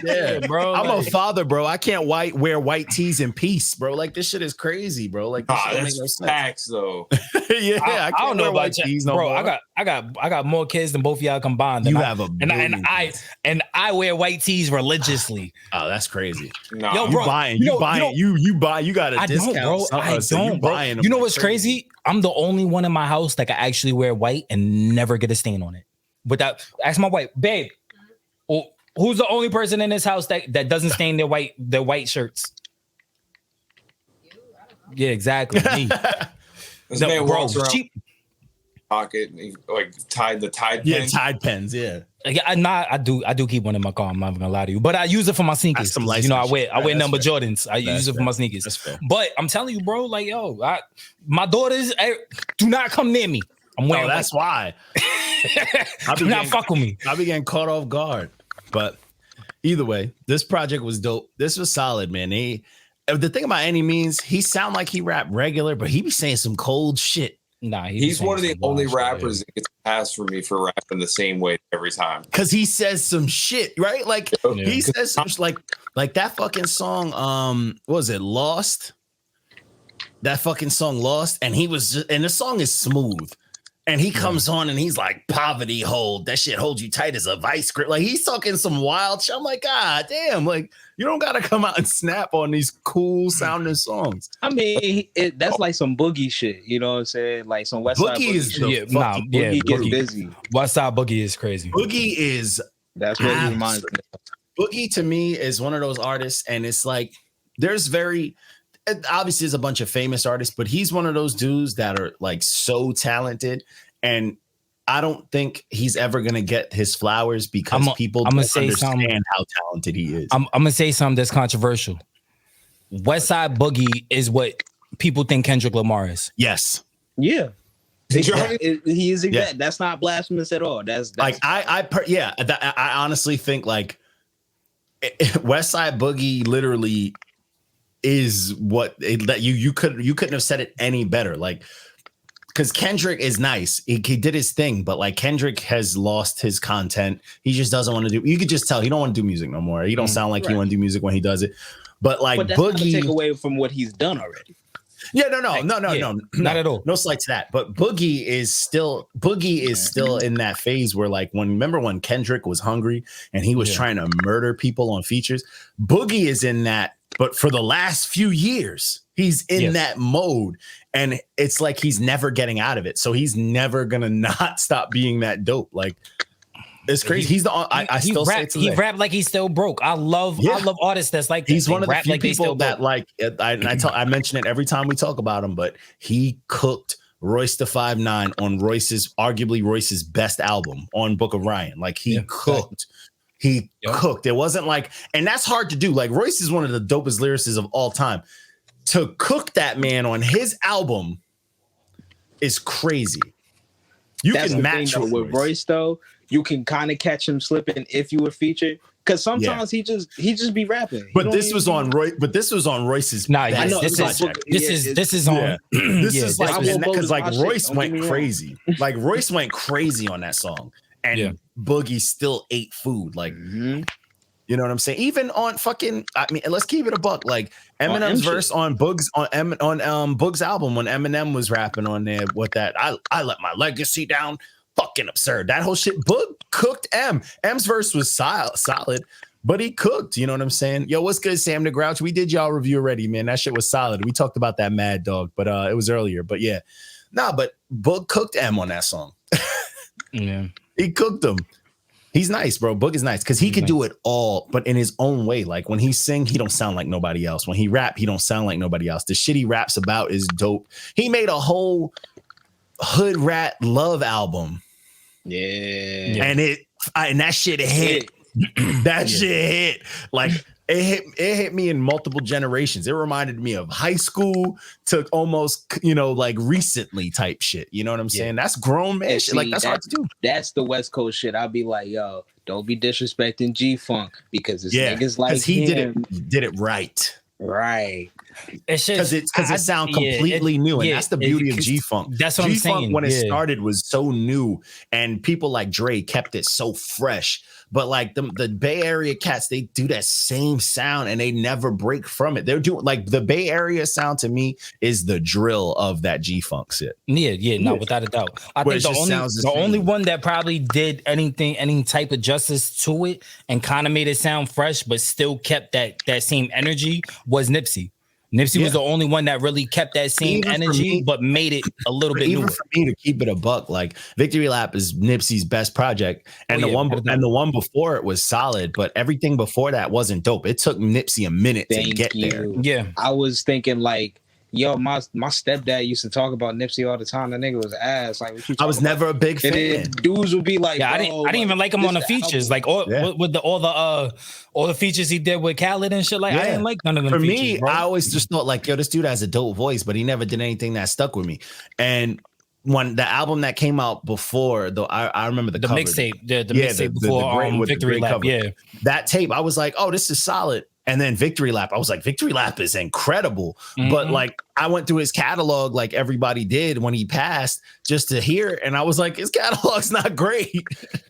[SPEAKER 1] Yeah, bro. I'm a father, bro. I can't wear white tees in peace, bro. Like this shit is crazy, bro. Like this shit makes no sense.
[SPEAKER 5] Facts though.
[SPEAKER 1] I
[SPEAKER 3] don't know about tees, bro. I got more kids than both of y'all combined.
[SPEAKER 1] You have
[SPEAKER 3] and I wear white tees religiously.
[SPEAKER 1] Oh, that's crazy.
[SPEAKER 5] No,
[SPEAKER 3] yo, bro,
[SPEAKER 1] you got a discount.
[SPEAKER 3] Bro. I don't, bro. You know what's crazy? I'm the only one in my house that can actually wear white and never get a stain on it. Without ask my wife, babe, who's the only person in this house that doesn't stain their white shirts? Yeah, exactly. Me.
[SPEAKER 5] This man walks around pocket, like the Tide pens.
[SPEAKER 1] Yeah, Tide pens. Yeah.
[SPEAKER 3] I do keep one in my car. I'm not gonna lie to you, but I use it for my sneakers. You know, I wear number Jordans. I use it for my sneakers. But I'm telling you, bro, like yo, my daughters do not come near me. I'm wearing.
[SPEAKER 1] That's why.
[SPEAKER 3] Do not fuck with me.
[SPEAKER 1] I be getting caught off guard. But either way, this project was dope. This was solid, man. The thing about Annimeanz, he sound like he rap regular, but he be saying some cold shit.
[SPEAKER 3] Nah,
[SPEAKER 5] he's one of the only rappers that gets passed for me for rapping the same way every time.
[SPEAKER 1] Because he says some shit, right? Like he says some like that fucking song. What was it? Lost. That fucking song Lost, and he was just, and the song is smooth. And he comes on and he's like, poverty hold. That shit holds you tight as a vice grip. Like he's talking some wild shit. I'm like, God damn, like you don't gotta come out and snap on these cool sounding songs.
[SPEAKER 4] I mean, that's like some boogie shit, you know what I'm saying? Like some Westside
[SPEAKER 1] Boogie is
[SPEAKER 4] Boogie gets busy.
[SPEAKER 3] Westside Boogie is crazy.
[SPEAKER 1] Boogie is
[SPEAKER 4] that's what he reminds me of.
[SPEAKER 1] Boogie to me is one of those artists, and it's like obviously there's a bunch of famous artists, but he's one of those dudes that are like so talented, and I don't think he's ever gonna get his flowers because people don't understand how talented he is.
[SPEAKER 3] I'm gonna say something that's controversial. Westside Boogie is what people think Kendrick Lamar is.
[SPEAKER 1] Yes.
[SPEAKER 4] Yeah. He is exact. That's not blasphemous at all. That's
[SPEAKER 1] like I honestly think like Westside Boogie literally is what that you couldn't have said it any better. Like, because Kendrick is nice, he did his thing, but like Kendrick has lost his content. He just doesn't want to do. You could just tell he don't want to do music no more. He don't sound like he want to do music when he does it. But like
[SPEAKER 4] that's
[SPEAKER 1] Boogie,
[SPEAKER 4] not to take away from what he's done already.
[SPEAKER 1] Yeah, no, not at all. No slight to that. But Boogie is still in that phase where like remember when Kendrick was hungry and he was trying to murder people on features. Boogie is in that. But for the last few years, he's in that mode, and it's like he's never getting out of it. So he's never gonna not stop being that dope. Like it's crazy. He's the I still say it today.
[SPEAKER 3] He rap like he's still broke. I love artists that's like
[SPEAKER 1] he's one of the few people that like I mention it every time we talk about him. But he cooked Royce the 5'9" on arguably Royce's best album on Book of Ryan. Like he cooked. He cooked. It wasn't like, and that's hard to do. Like Royce is one of the dopest lyricists of all time. To cook that man on his album is crazy.
[SPEAKER 4] That's can match with Royce though. You can kind of catch him slipping if you were featured, because sometimes he just be rapping.
[SPEAKER 1] But this was on Roy. But this was on Royce's.
[SPEAKER 3] Nah, this is on.
[SPEAKER 1] This is like because like Royce went crazy. Like Royce went crazy on that song. And Boogie still ate food, like you know what I'm saying. Even on fucking, I mean, let's keep it a buck. Like Eminem's verse on Boog's Boog's album when Eminem was rapping on there with that, I let my legacy down. Fucking absurd. That whole shit. Boog cooked M. M's verse was solid, but he cooked. You know what I'm saying? Yo, what's good, Sam the Grouch? We did y'all review already, man. That shit was solid. We talked about that Maddog, but it was earlier. But yeah, but Boog cooked M on that song.
[SPEAKER 3] Yeah.
[SPEAKER 1] He cooked them. He's nice, bro. Boog is nice because he could do it all, but in his own way. Like when he sing, he don't sound like nobody else. When he rap, he don't sound like nobody else. The shit he raps about is dope. He made a whole hood rat love album.
[SPEAKER 4] Yeah.
[SPEAKER 1] And that shit hit. That shit hit. Like it hit me in multiple generations. It reminded me of high school to almost, like recently type shit. You know what I'm saying? That's grown man shit. Like that's hard to do.
[SPEAKER 4] That's the West Coast shit. I'll be like, yo, don't be disrespecting G-Funk because it's niggas like
[SPEAKER 1] he
[SPEAKER 4] him.
[SPEAKER 1] did it right.
[SPEAKER 4] Right.
[SPEAKER 1] It's just because it sounds completely new, and that's the beauty of G-Funk.
[SPEAKER 3] That's what
[SPEAKER 1] G-Funk,
[SPEAKER 3] I'm saying.
[SPEAKER 1] When it started, was so new, and people like Dre kept it so fresh. But like the Bay Area cats, they do that same sound, and they never break from it. They're doing like the Bay Area sound to me is the drill of that G-Funk shit.
[SPEAKER 3] No, without a doubt. I think the only one that probably did any type of justice to it and kind of made it sound fresh, but still kept that same energy was Nipsey. Nipsey was the only one that really kept that same energy, but made it a little bit newer.
[SPEAKER 1] For me, to keep it a buck, like Victory Lap is Nipsey's best project, and the one before it was solid, but everything before that wasn't dope. It took Nipsey a minute to get there.
[SPEAKER 3] Yeah,
[SPEAKER 4] I was thinking like, yo, my stepdad used to talk about Nipsey all the time. That nigga was ass. Like,
[SPEAKER 1] I was never a big fan.
[SPEAKER 4] Dudes would be like,
[SPEAKER 3] I didn't even like him on the features, like all the features he did with Khaled and shit. Like I didn't like none of them.
[SPEAKER 1] For
[SPEAKER 3] features,
[SPEAKER 1] me,
[SPEAKER 3] bro.
[SPEAKER 1] I always just thought like, yo, this dude has a dope voice, but he never did anything that stuck with me. And when the album that came out before, though, I remember the cover.
[SPEAKER 3] Mixtape, the mixtape before
[SPEAKER 1] the
[SPEAKER 3] Victory Lap.
[SPEAKER 1] cover.
[SPEAKER 3] Yeah,
[SPEAKER 1] that tape, I was like, oh, this is solid. And then Victory Lap, I was like, Victory Lap is incredible. But like, I went through his catalog like everybody did when he passed just to hear it. And I was like, his catalog's not great.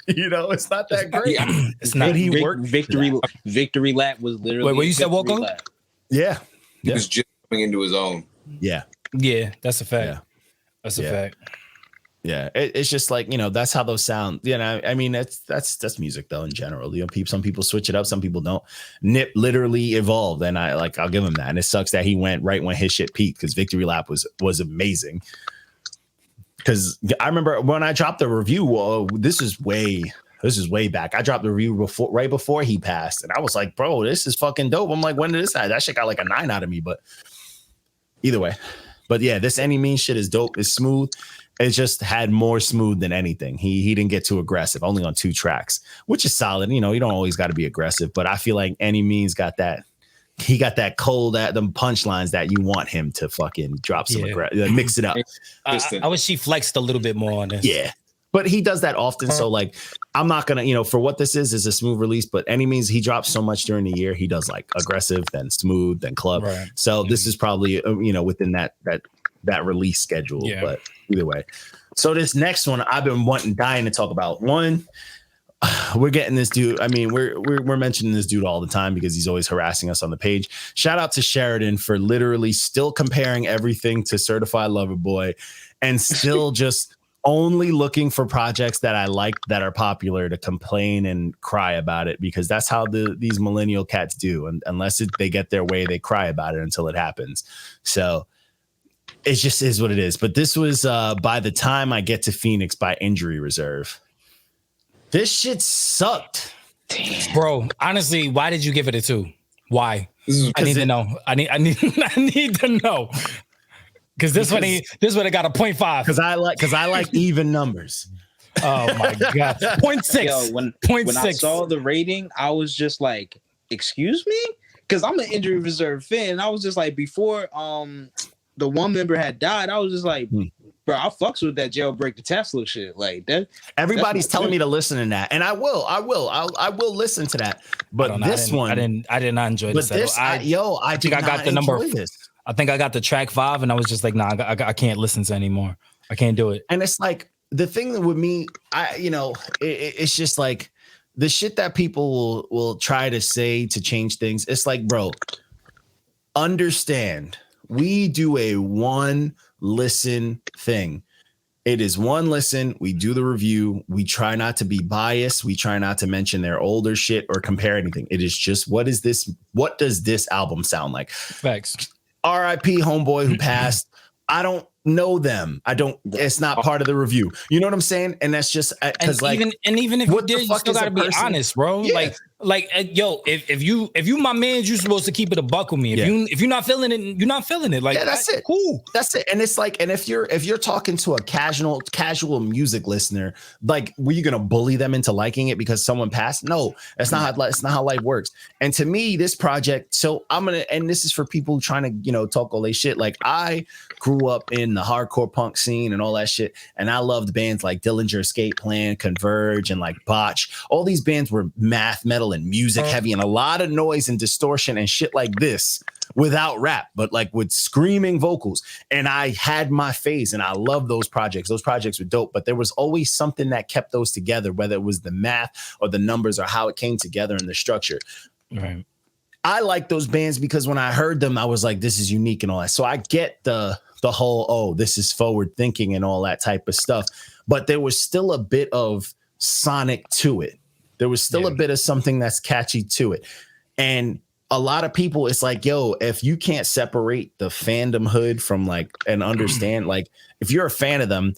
[SPEAKER 1] You know, it's not that great.
[SPEAKER 4] It's not. He worked. Victory Lap was literally.
[SPEAKER 3] Wait, what you said, Wilco?
[SPEAKER 1] Yeah.
[SPEAKER 5] He was just coming into his own.
[SPEAKER 1] Yeah.
[SPEAKER 3] Yeah, that's a fact. That's a fact.
[SPEAKER 1] Yeah, it's just like, you know, that's how those sound. You know, I mean, that's music though in general. You know, some people switch it up, some people don't. Nip literally evolved, and I'll give him that. And it sucks that he went right when his shit peaked, because Victory Lap was amazing. Because I remember when I dropped the review. This is way back. I dropped the review right before he passed, and I was like, bro, this is fucking dope. I'm like, when did this happen? That shit got like a 9 out of me. But either way, but yeah, this Annimeanz shit is dope. It's smooth. It just had more smooth than anything. He didn't get too aggressive, only on 2 tracks, which is solid. You know, you don't always got to be aggressive, but I feel like Annimeanz got that. He got that cold at them punchlines that you want him to fucking drop some mix it up.
[SPEAKER 3] I wish he flexed a little bit more on this.
[SPEAKER 1] Yeah, but he does that often. So like, I'm not gonna, you know, for what this is a smooth release, but Annimeanz, he drops so much during the year. He does like aggressive, then smooth, then club. Right. So this is probably you know, within that release schedule. Yeah. But either way, so this next one I've been dying to talk about. One, we're getting this dude. I mean, we're mentioning this dude all the time because he's always harassing us on the page. Shout out to Sheridan for literally still comparing everything to Certified Lover Boy, and still just only looking for projects that I like that are popular to complain and cry about it, because that's how these millennial cats do. And unless they get their way, they cry about it until it happens. So it just is what it is. But this was By the Time I Get to Phoenix by Injury Reserve. This shit sucked.
[SPEAKER 3] Damn. Bro, honestly, why did you give it a 2? Why? I need to know. I need to know. Because this one it got a 0.5.
[SPEAKER 1] Because I like even numbers.
[SPEAKER 3] Oh my god. 0.6.
[SPEAKER 4] Yo, when I saw the rating, I was just like, excuse me? Because I'm an Injury Reserve fan. And I was just like, before the one member had died, I was just like, bro, I fucks with that Jailbreak the Tesla shit. Like that.
[SPEAKER 1] Everybody's telling me to listen to that, and I will listen to that. But
[SPEAKER 3] I did not enjoy this.
[SPEAKER 1] But I think I got the number.
[SPEAKER 3] I think I got the track 5, and I was just like, nah, I can't listen to anymore. I can't do it.
[SPEAKER 1] And it's like the thing that with me, it's just like the shit that people will try to say to change things. It's like, bro, understand. We do a 1 listen thing. It is 1 listen. We do the review. We try not to be biased. We try not to mention their older shit or compare anything. It is just, what is this? What does this album sound like?
[SPEAKER 3] Facts.
[SPEAKER 1] R.I.P. homeboy who passed. I don't know them. It's not part of the review. You know what I'm saying? And that's just because even
[SPEAKER 3] if you did, you still gotta be honest, bro. Yeah. Like, yo, if you my man, you're supposed to keep it a buck with me. If you're not feeling it, you're not feeling it. Like,
[SPEAKER 1] that's it.
[SPEAKER 3] Cool.
[SPEAKER 1] That's it. And it's like, and if you're talking to a casual music listener, like, were you gonna bully them into liking it because someone passed? No, that's not how life works. And to me, this project, so I'm gonna, and this is for people trying to, talk all they shit. Like, I grew up in the hardcore punk scene and all that shit, and I loved bands like Dillinger Escape Plan, Converge, and like Botch. All these bands were math, metal, and music heavy, and a lot of noise and distortion and shit like this without rap, but like with screaming vocals. And I had my phase, and I love those projects. Those projects were dope, but there was always something that kept those together, whether it was the math or the numbers or how it came together in the structure.
[SPEAKER 3] Right.
[SPEAKER 1] I like those bands because when I heard them, I was like, this is unique and all that. So I get the whole, this is forward thinking and all that type of stuff. But there was still a bit of sonic to it. There was still a bit of something that's catchy to it. And a lot of people, it's like, yo, if you can't separate the fandom hood from like, and understand, like, if you're a fan of them,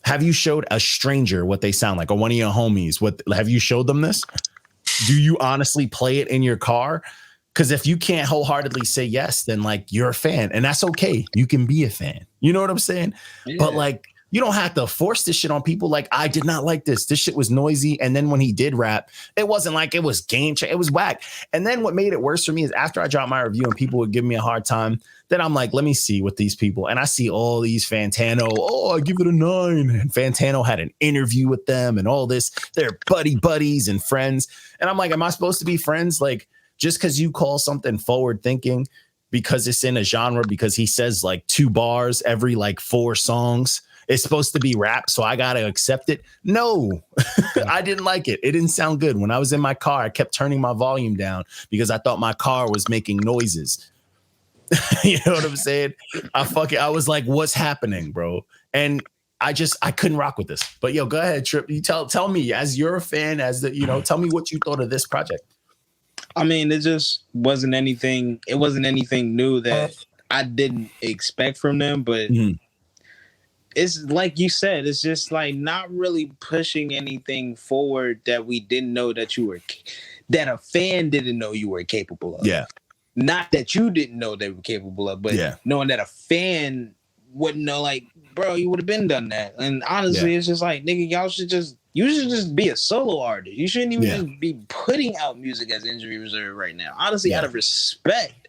[SPEAKER 1] have you showed a stranger what they sound like, or one of your homies? Have you showed them this? Do you honestly play it in your car? Because if you can't wholeheartedly say yes, then like, you're a fan, and that's okay. You can be a fan. You know what I'm saying? Yeah. But like, you don't have to force this shit on people. Like, I did not like this. This shit was noisy. And then when he did rap, it wasn't like it was game changer. It was whack. And then what made it worse for me is after I dropped my review and people would give me a hard time, then I'm like, let me see what these people, and I see all these Fantano. Oh, I give it a 9. And Fantano had an interview with them and all this. They're buddies and friends. And I'm like, am I supposed to be friends? Like, just because you call something forward thinking, because it's in a genre, because he says like 2 bars every like 4 songs, it's supposed to be rap, so I gotta accept it. No, I didn't like it. It didn't sound good. When I was in my car, I kept turning my volume down because I thought my car was making noises. You know what I'm saying? I was like, what's happening, bro? And I couldn't rock with this. But yo, go ahead, Trip. You tell me, as you're a fan, tell me what you thought of this project.
[SPEAKER 4] I mean, it just wasn't anything. It wasn't anything new that I didn't expect from them, but it's like you said, it's just like not really pushing anything forward that we didn't know that that a fan didn't know you were capable of. Yeah. Not that you didn't know they were capable of, but knowing that a fan wouldn't know, like, bro, you would have been done that. And honestly, it's just like, nigga, you should just be a solo artist. You shouldn't even be putting out music as injury reserve right now. Honestly, out of respect.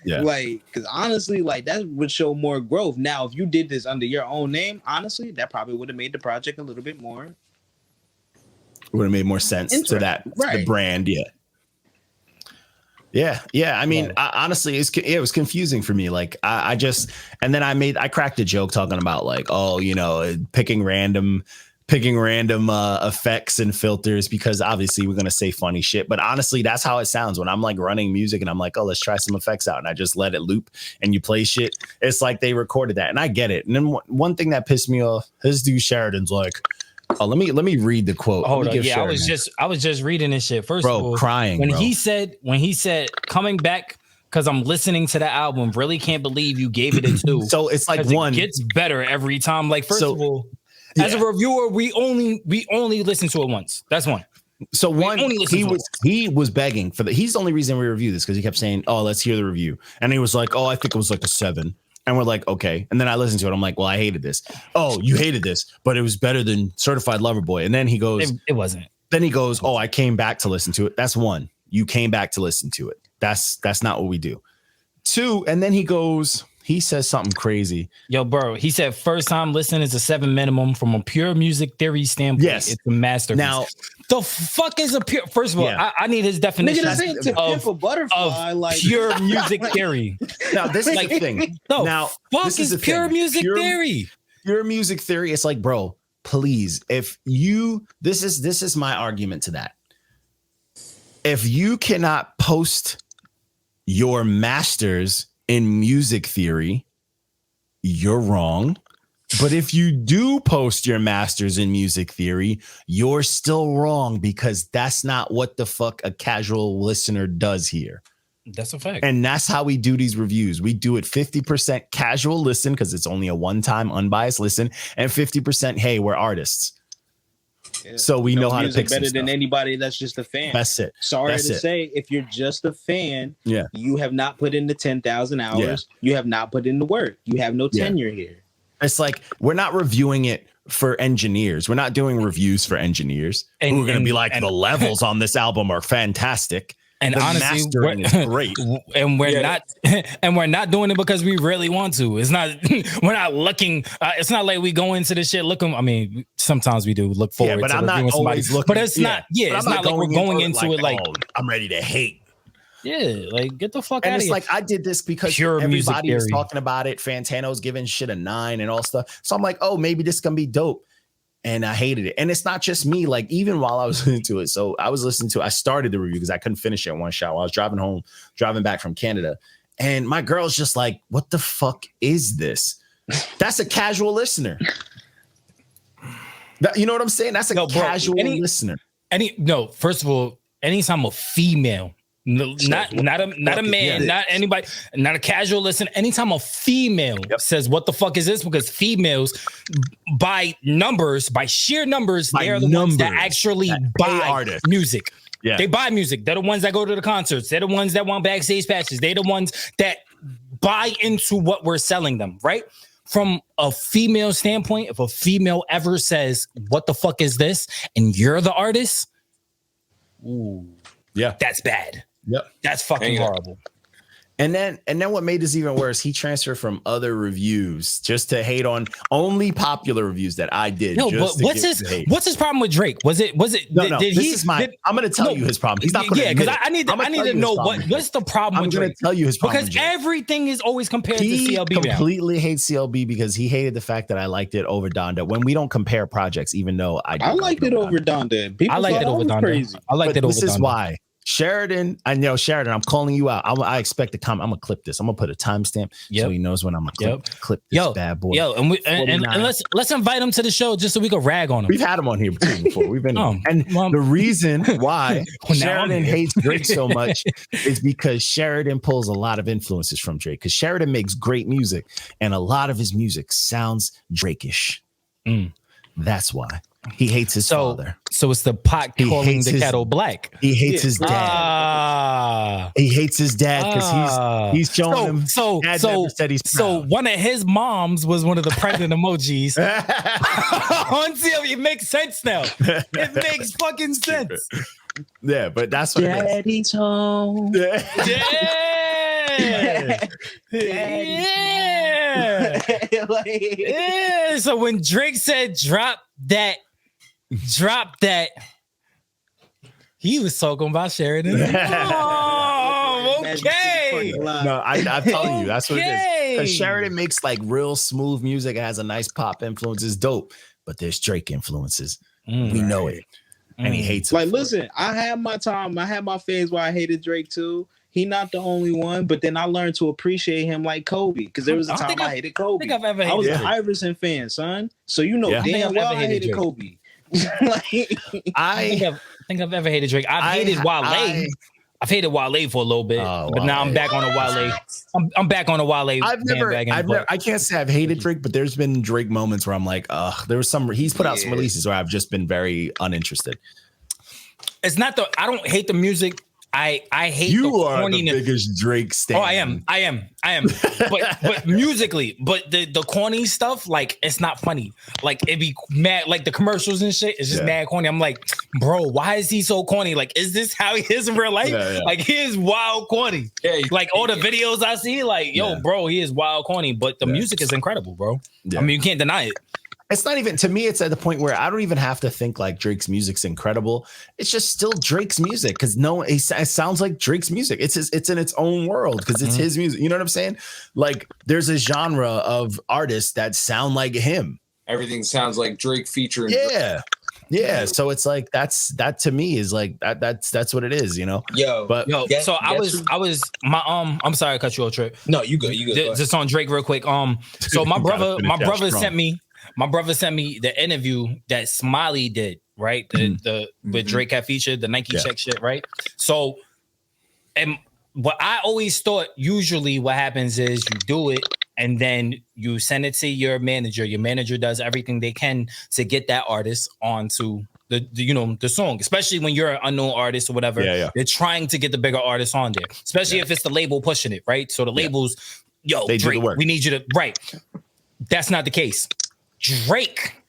[SPEAKER 4] Like, because honestly, like, that would show more growth. Now, if you did this under your own name, honestly, that probably would have made the project a little bit more.
[SPEAKER 1] Would have made more sense to that the brand, Yeah. I mean, honestly, it was confusing for me. Like, I cracked a joke talking about like, oh, you know, picking random effects and filters, because obviously we're going to say funny shit. But honestly, that's how it sounds when I'm like running music and I'm like, oh, let's try some effects out. And I just let it loop and you play shit. It's like they recorded that. And I get it. And then one thing that pissed me off, this dude Sheridan's like, oh, let me read the quote.
[SPEAKER 3] Hold on. Yeah, I was just reading this shit. First of all,
[SPEAKER 1] crying.
[SPEAKER 3] When he said coming back, because I'm listening to that album, really can't believe you gave it a 2.
[SPEAKER 1] So it's like one,
[SPEAKER 3] it gets better every time. Like, first of all, as a reviewer, we only listen to it once. That's one.
[SPEAKER 1] So one, he was begging for he's the only reason we review this, because he kept saying, oh, let's hear the review. And he was like, oh, I think it was like a 7. And we're like, okay. And then I listened to it. I'm like, well, I hated this. Oh, you hated this, but it was better than Certified Lover Boy. And then he goes,
[SPEAKER 3] it wasn't.
[SPEAKER 1] Then he goes, oh, I came back to listen to it. That's 1. You came back to listen to it. That's not what we do. 2. And then he says something crazy.
[SPEAKER 3] Yo, bro, he said first time listening is a 7 minimum from a pure music theory standpoint. Yes. It's a masterpiece. Now, the fuck is a pure? First of all, I need his definition of pure music theory.
[SPEAKER 1] Now, this is the thing.
[SPEAKER 3] No, now, fuck is pure music theory.
[SPEAKER 1] Pure music theory. It's like, bro, please, this is my argument to that. If you cannot post your masters in music theory, you're wrong. But if you do post your masters in music theory, you're still wrong, because that's not what the fuck a casual listener does here.
[SPEAKER 3] That's a fact.
[SPEAKER 1] And that's how we do these reviews. We do it 50% casual listen, because it's only a one-time unbiased listen, and 50%, hey, we're artists. Yeah. So we know how to pick
[SPEAKER 4] better than anybody that's just a fan.
[SPEAKER 1] That's it.
[SPEAKER 4] Sorry to say, if you're just a fan, you have not put in the 10,000 hours. You have not put in the work. You have no tenure here.
[SPEAKER 1] It's like, we're not reviewing it for engineers. We're not doing reviews for engineers. And we're going to be like, the levels on this album are fantastic.
[SPEAKER 3] And
[SPEAKER 1] the
[SPEAKER 3] honestly,
[SPEAKER 1] is great.
[SPEAKER 3] And we're not doing it because we really want to. It's not. We're not looking. It's not like we go into this shit looking. I mean, sometimes we do look forward.
[SPEAKER 1] Yeah, but
[SPEAKER 3] to
[SPEAKER 1] I'm not always looking.
[SPEAKER 3] But it's not. Yeah, it's not like we're going into it like
[SPEAKER 1] I'm ready to hate.
[SPEAKER 3] Yeah, like get the fuck out of here.
[SPEAKER 1] And it's like, I did this because everybody was talking about it. Fantano's giving shit a 9 and all stuff. So I'm like, oh, maybe this can be dope. And I hated it. And it's not just me. Like, even while I was listening to it. So I started the review because I couldn't finish it in one shot while I was driving back from Canada. And my girl's just like, what the fuck is this? That's a casual listener. You know what I'm saying? That's a casual listener.
[SPEAKER 3] First of all, anytime a female, not a man, not anybody, not a casual listener. Anytime a female says, "What the fuck is this?" Because females, by sheer numbers, they are the ones that actually buy music. Yeah, they buy music. They're the ones that go to the concerts. They're the ones that want backstage passes. They're the ones that buy into what we're selling them. Right? From a female standpoint, if a female ever says, "What the fuck is this?" and you're the artist, ooh, yeah, that's bad. Yep. That's fucking horrible.
[SPEAKER 1] And then what made this even worse, he transferred from other reviews just to hate on only popular reviews that I did.
[SPEAKER 3] No, but what's his problem with Drake? Was it I'm gonna tell you his problem. He's not gonna
[SPEAKER 1] admit
[SPEAKER 3] because I need to know what's the problem with Drake.
[SPEAKER 1] I'm gonna tell you his problem.
[SPEAKER 3] Because everything is always compared to CLB.
[SPEAKER 1] He completely hates CLB because he hated the fact that I liked it over Donda. When we don't compare projects, even though I
[SPEAKER 4] liked it over Donda.
[SPEAKER 3] I liked it over Donda. Crazy. I liked it over Donda.
[SPEAKER 1] This is why. Sheridan, I know Sheridan. I'm calling you out. I expect to come. I'm gonna clip this. I'm gonna put a timestamp so he knows when I'm gonna clip this bad boy.
[SPEAKER 3] And let's invite him to the show just so we can rag on him.
[SPEAKER 1] We've had him on here before. We've been the reason why Sheridan hates Drake so much is because Sheridan pulls a lot of influences from Drake. Because Sheridan makes great music, and a lot of his music sounds Drake-ish. That's why. He hates his father.
[SPEAKER 3] So it's the pot calling the kettle black.
[SPEAKER 1] He hates his dad. He hates his dad because he's showing him. So
[SPEAKER 3] one of his moms was one of the pregnant emojis. It makes sense now. It makes fucking sense.
[SPEAKER 1] Yeah, but that's what
[SPEAKER 4] Daddy's home.
[SPEAKER 3] Yeah. So when Drake said drop that, he was talking about Sheridan. Oh, okay.
[SPEAKER 1] No, I'm telling you, that's what it is. Because Sheridan makes like real smooth music. It has a nice pop influence. It's dope, but there's Drake influences. We know it, and he hates it.
[SPEAKER 4] Like, listen, I had my time. I had my phase where I hated Drake too. He not the only one, but then I learned to appreciate him like Kobe because there was a time I hated Kobe. I was an Iverson fan, son. So you know damn well I hated Kobe.
[SPEAKER 3] I think I've ever hated Drake. I've hated Wale. I've hated Wale for a little bit, but now I'm back on a Wale. I'm back on a Wale.
[SPEAKER 1] I can't say I've hated Drake, but there's been Drake moments where I'm like, there was he's put out some releases where I've just been very uninterested.
[SPEAKER 3] It's not I don't hate the music. I hate
[SPEAKER 1] you the are the biggest Drake stan.
[SPEAKER 3] Oh, I am. But musically, but the corny stuff, like it's not funny. Like it be mad, like the commercials and shit. It's just mad corny. I'm like, bro, why is he so corny? Like, is this how he is in real life? Like he is wild corny. Like all the videos I see, like bro, he is wild corny. But the music is incredible, bro. I mean, you can't deny it.
[SPEAKER 1] It's not even, to me, it's at the point where I don't even have to think like Drake's music's incredible. It's just still Drake's music because it sounds like Drake's music. It's in its own world because it's his music. You know what I'm saying? Like there's a genre of artists that sound like him.
[SPEAKER 5] Everything sounds like Drake featuring.
[SPEAKER 1] Yeah. So it's like that to me is like that's what it is, you know.
[SPEAKER 3] So I was I'm sorry I cut you off, Trip.
[SPEAKER 4] No, you good.
[SPEAKER 3] Just on Drake real quick. So my brother sent me the interview that Smiley did, right? With Drake had featured the Nike check shit, right? So, and what I always thought, usually what happens is you do it and then you send it to your manager. Your manager does everything they can to get that artist onto the song, especially when you're an unknown artist or whatever. They're trying to get the bigger artists on there, especially if it's the label pushing it, right? So the labels, they Drake, do the work. We need you to, right? That's not the case. Drake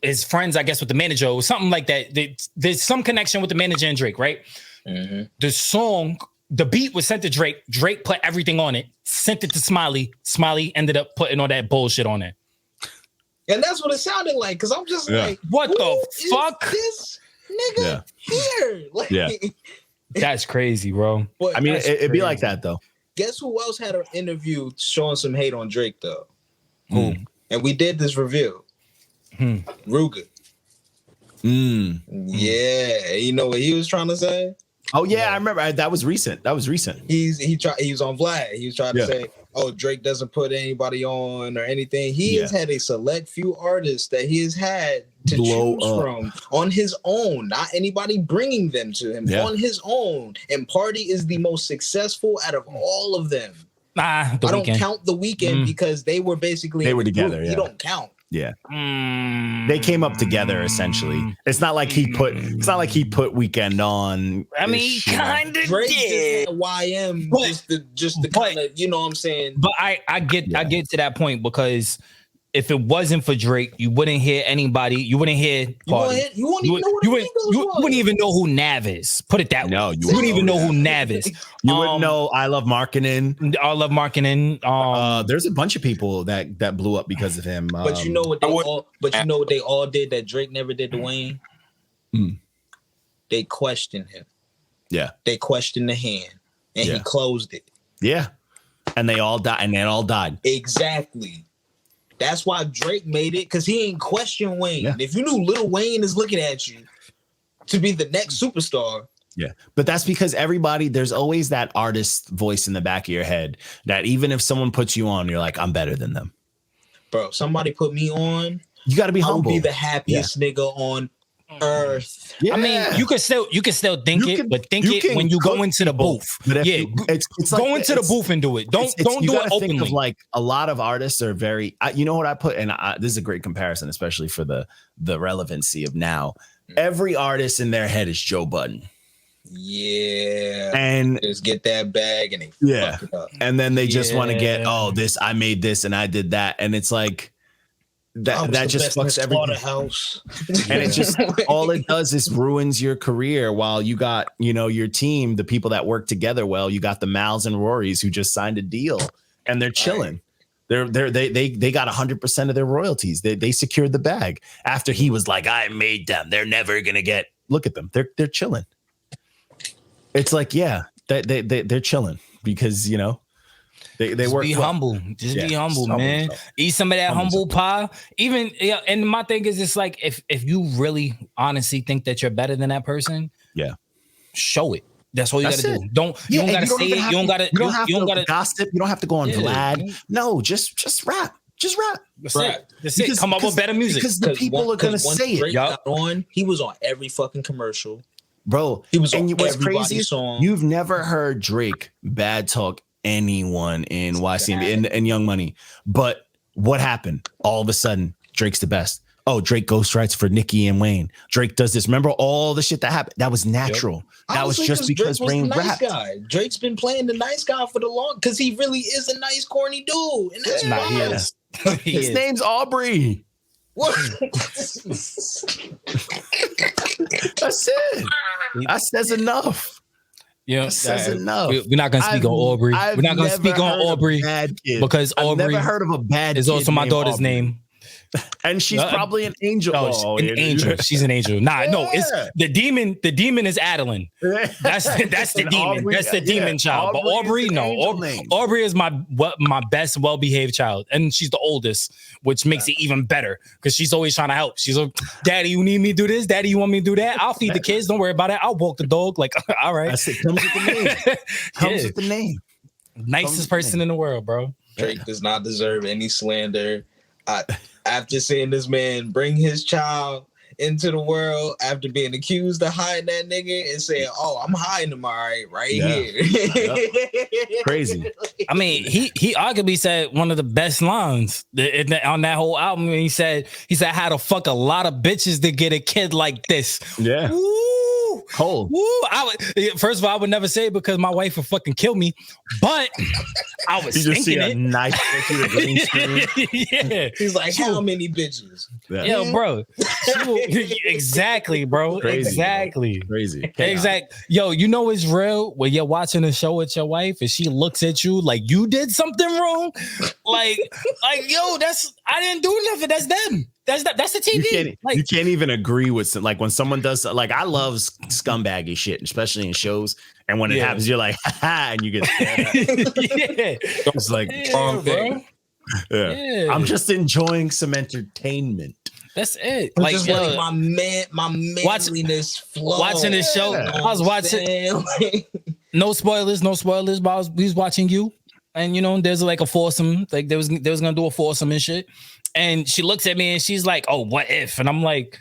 [SPEAKER 3] is friends, I guess, with the manager or something like that. There's some connection with the manager and Drake, right? Mm-hmm. The song, the beat was sent to Drake. Drake put everything on it, sent it to Smiley. Smiley ended up putting all that bullshit on it.
[SPEAKER 4] And that's what it sounded like, because I'm just like,
[SPEAKER 3] what the fuck?
[SPEAKER 4] This nigga here? Like,
[SPEAKER 3] that's crazy, bro.
[SPEAKER 1] I mean, it'd be like that, though.
[SPEAKER 4] Guess who else had an interview showing some hate on Drake, though? Who? And we did this review. Ruger. Yeah, you know what he was trying to say?
[SPEAKER 1] Oh yeah, I remember. That was recent. He was
[SPEAKER 4] on Vlad. He was trying to say, "Oh, Drake doesn't put anybody on or anything." He has had a select few artists that he has had to choose from on his own, not anybody bringing them to him on his own. And Party is the most successful out of all of them. I don't count The Weeknd because they were together. You don't count.
[SPEAKER 1] Yeah, they came up together essentially. It's not like he put Weeknd on.
[SPEAKER 3] I mean, he kind of did.
[SPEAKER 4] YM, just the kind of, you know what I'm saying.
[SPEAKER 3] But I get to that point because if it wasn't for Drake, you wouldn't hear anybody. You wouldn't hear. You wouldn't even know who Nav is. Put it that way. No, you wouldn't even know who Nav is.
[SPEAKER 1] You wouldn't know I Love Marketing.
[SPEAKER 3] I Love Marketing.
[SPEAKER 1] There's a bunch of people that blew up because of him.
[SPEAKER 4] But you know what they all did that Drake never did to Wayne? They questioned him.
[SPEAKER 1] Yeah.
[SPEAKER 4] They questioned the hand, and he closed it.
[SPEAKER 1] Yeah. And they all died.
[SPEAKER 4] Exactly. That's why Drake made it, because he ain't question Wayne. Yeah. If you knew Lil Wayne is looking at you to be the next superstar.
[SPEAKER 1] Yeah. But that's because there's always that artist voice in the back of your head that even if someone puts you on, you're like, I'm better than them.
[SPEAKER 4] Bro, somebody put me on.
[SPEAKER 1] You got to be humble.
[SPEAKER 4] I'll be the happiest nigga on earth.
[SPEAKER 3] Yeah. I mean, you can still think it when you go into the booth.
[SPEAKER 1] But it's
[SPEAKER 3] go
[SPEAKER 1] like,
[SPEAKER 3] into the booth and do it. Don't do it openly. Think of like a lot of artists are very. You know what I put? And this is a great comparison, especially for the relevancy of now. Every artist in their head is Joe Budden.
[SPEAKER 4] Yeah,
[SPEAKER 1] and
[SPEAKER 4] just get that bag and
[SPEAKER 1] fuck it up. And then they just want to get this. I made this and I did that, and it's like. That just fucks everything. And it just all it does is ruins your career while you got, your team, the people that work together well. You got the Myles and Rorys who just signed a deal and they're chilling. They got 100% of their royalties. They secured the bag after he was like, I made them. They're never gonna get. Look at them. They're chilling. It's like, they're chilling because They work.
[SPEAKER 3] Be humble. Just be humble, man. Eat some of that humble pie. Even and my thing is, it's like if you really honestly think that you're better than that person, show it. That's all you gotta do. You don't gotta say it. You don't gotta
[SPEAKER 1] gossip. You don't have to go on Vlad. No, just rap. Just rap.
[SPEAKER 3] That's it. Come up with better music
[SPEAKER 1] because the people are gonna say it.
[SPEAKER 4] He was on every fucking commercial,
[SPEAKER 1] bro.
[SPEAKER 4] He was on
[SPEAKER 1] what's
[SPEAKER 4] everybody's
[SPEAKER 1] crazy
[SPEAKER 4] song.
[SPEAKER 1] You've never heard Drake bad talk anyone in YCMB and Young Money. But what happened? All of a sudden, Drake's the best. Oh, Drake ghostwrites for Nicki and Wayne. Drake does this. Remember all the shit that happened? That was natural. That
[SPEAKER 4] Honestly,
[SPEAKER 1] was just because Rayne rapped.
[SPEAKER 4] Guy. Drake's been playing the nice guy for the long because he really is a nice, corny dude. And that's why.
[SPEAKER 1] His name's Aubrey.
[SPEAKER 4] What?
[SPEAKER 1] That's it. That says enough.
[SPEAKER 3] Yeah,
[SPEAKER 1] says enough.
[SPEAKER 3] We're not gonna speak on Aubrey. We're not gonna speak on Aubrey because Aubrey
[SPEAKER 1] never heard of a bad
[SPEAKER 3] is also my daughter's name.
[SPEAKER 1] And she's probably an angel.
[SPEAKER 3] An angel. She's an angel. No, it's the demon. The demon is Adeline. That's the demon.
[SPEAKER 1] Aubrey,
[SPEAKER 3] that's the demon child. But Aubrey, no. Aubrey is my best well-behaved child, and she's the oldest, which makes it even better because she's always trying to help. She's like, "Daddy, you need me to do this? Daddy, you want me to do that? I'll feed the kids. Don't worry about it. I'll walk the dog." Like, all right.
[SPEAKER 1] That's it. Comes with the name. Comes with the name.
[SPEAKER 3] Nicest person in the world, bro.
[SPEAKER 4] Drake does not deserve any slander. After seeing this man bring his child into the world after being accused of hiding that nigga and saying, "Oh, I'm hiding him, all right here."
[SPEAKER 1] Crazy.
[SPEAKER 3] I mean, he arguably said one of the best lines on that whole album. He said, "I had to fuck a lot of bitches to get a kid like this."
[SPEAKER 1] Yeah.
[SPEAKER 3] Woo!
[SPEAKER 1] Cold.
[SPEAKER 3] Woo! First of all, I would never say it because my wife would fucking kill me. But I was thinking it.
[SPEAKER 1] Nice
[SPEAKER 3] yeah.
[SPEAKER 4] He's like, how many bitches?
[SPEAKER 3] Yeah, bro. Exactly, bro.
[SPEAKER 1] Crazy,
[SPEAKER 3] exactly.
[SPEAKER 1] Bro. Crazy.
[SPEAKER 3] Exactly. Yo, you know it's real when you're watching a show with your wife and she looks at you like you did something wrong. Like, yo, I didn't do nothing. That's them. That's the TV.
[SPEAKER 1] You can't even agree with like when someone does like I love scumbaggy shit, especially in shows. And when it happens, you're like, ha, and you get it's like wrong thing. Yeah. I'm just enjoying some entertainment.
[SPEAKER 3] That's it.
[SPEAKER 4] Like, just like my manliness flow.
[SPEAKER 3] Watching this show, I was watching. No spoilers, but we was watching you, and there's like a foursome. Like they was gonna do a foursome and shit. And she looks at me and she's like, "Oh, what if?" And I'm like,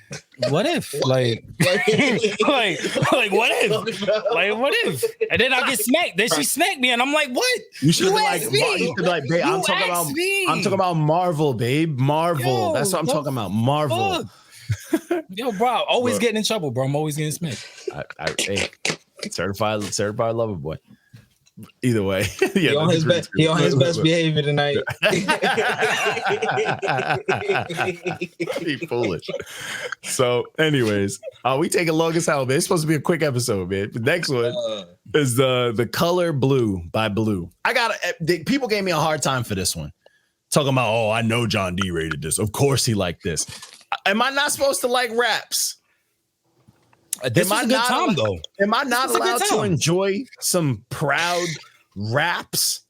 [SPEAKER 3] "What if?" like what if? Like, what if? And then I get smacked. Then she smacked me, and I'm like, "What?"
[SPEAKER 1] You should be like, babe, I'm talking about Marvel, babe. Marvel. Yo, that's what I'm talking about. Marvel.
[SPEAKER 3] Yo, bro, always getting in trouble, bro. I'm always getting smacked.
[SPEAKER 1] Hey, certified lover boy. Either way,
[SPEAKER 4] he on his best behavior tonight.
[SPEAKER 1] He foolish. So, anyways, we taking long as hell, man. It's supposed to be a quick episode, man. The next one is the Color Blu by Blue. People gave me a hard time for this one, talking about, oh, I know John D rated this. Of course he liked this. Am I not supposed to like raps?
[SPEAKER 3] This was a good time, though.
[SPEAKER 1] Am I not allowed to enjoy some proud raps?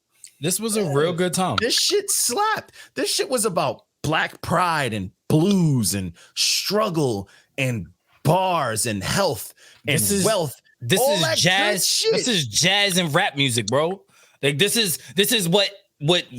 [SPEAKER 3] This was a real good time.
[SPEAKER 1] This shit slapped. This shit was about black pride and blues and struggle and bars and health and wealth.
[SPEAKER 3] This is jazz. This is jazz and rap music, bro. Like this is what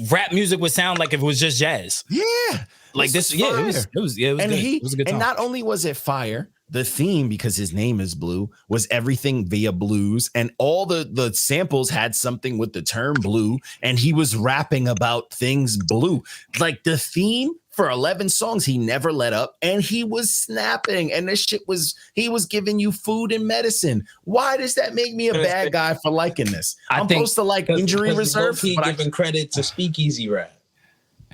[SPEAKER 3] rap music would sound like if it was just jazz.
[SPEAKER 1] Yeah. Like this.
[SPEAKER 3] Yeah, it was good. It was a good time.
[SPEAKER 1] And not only was it fire, the theme, because his name is Blue, was everything via blues, and all the samples had something with the term blue, and he was rapping about things blue. Like the theme for 11 songs, he never let up, and he was snapping, and this shit he was giving you food and medicine. Why does that make me a bad guy for liking this? I'm supposed to like Injury Reserve.
[SPEAKER 4] He giving credit to Speakeasy Rap.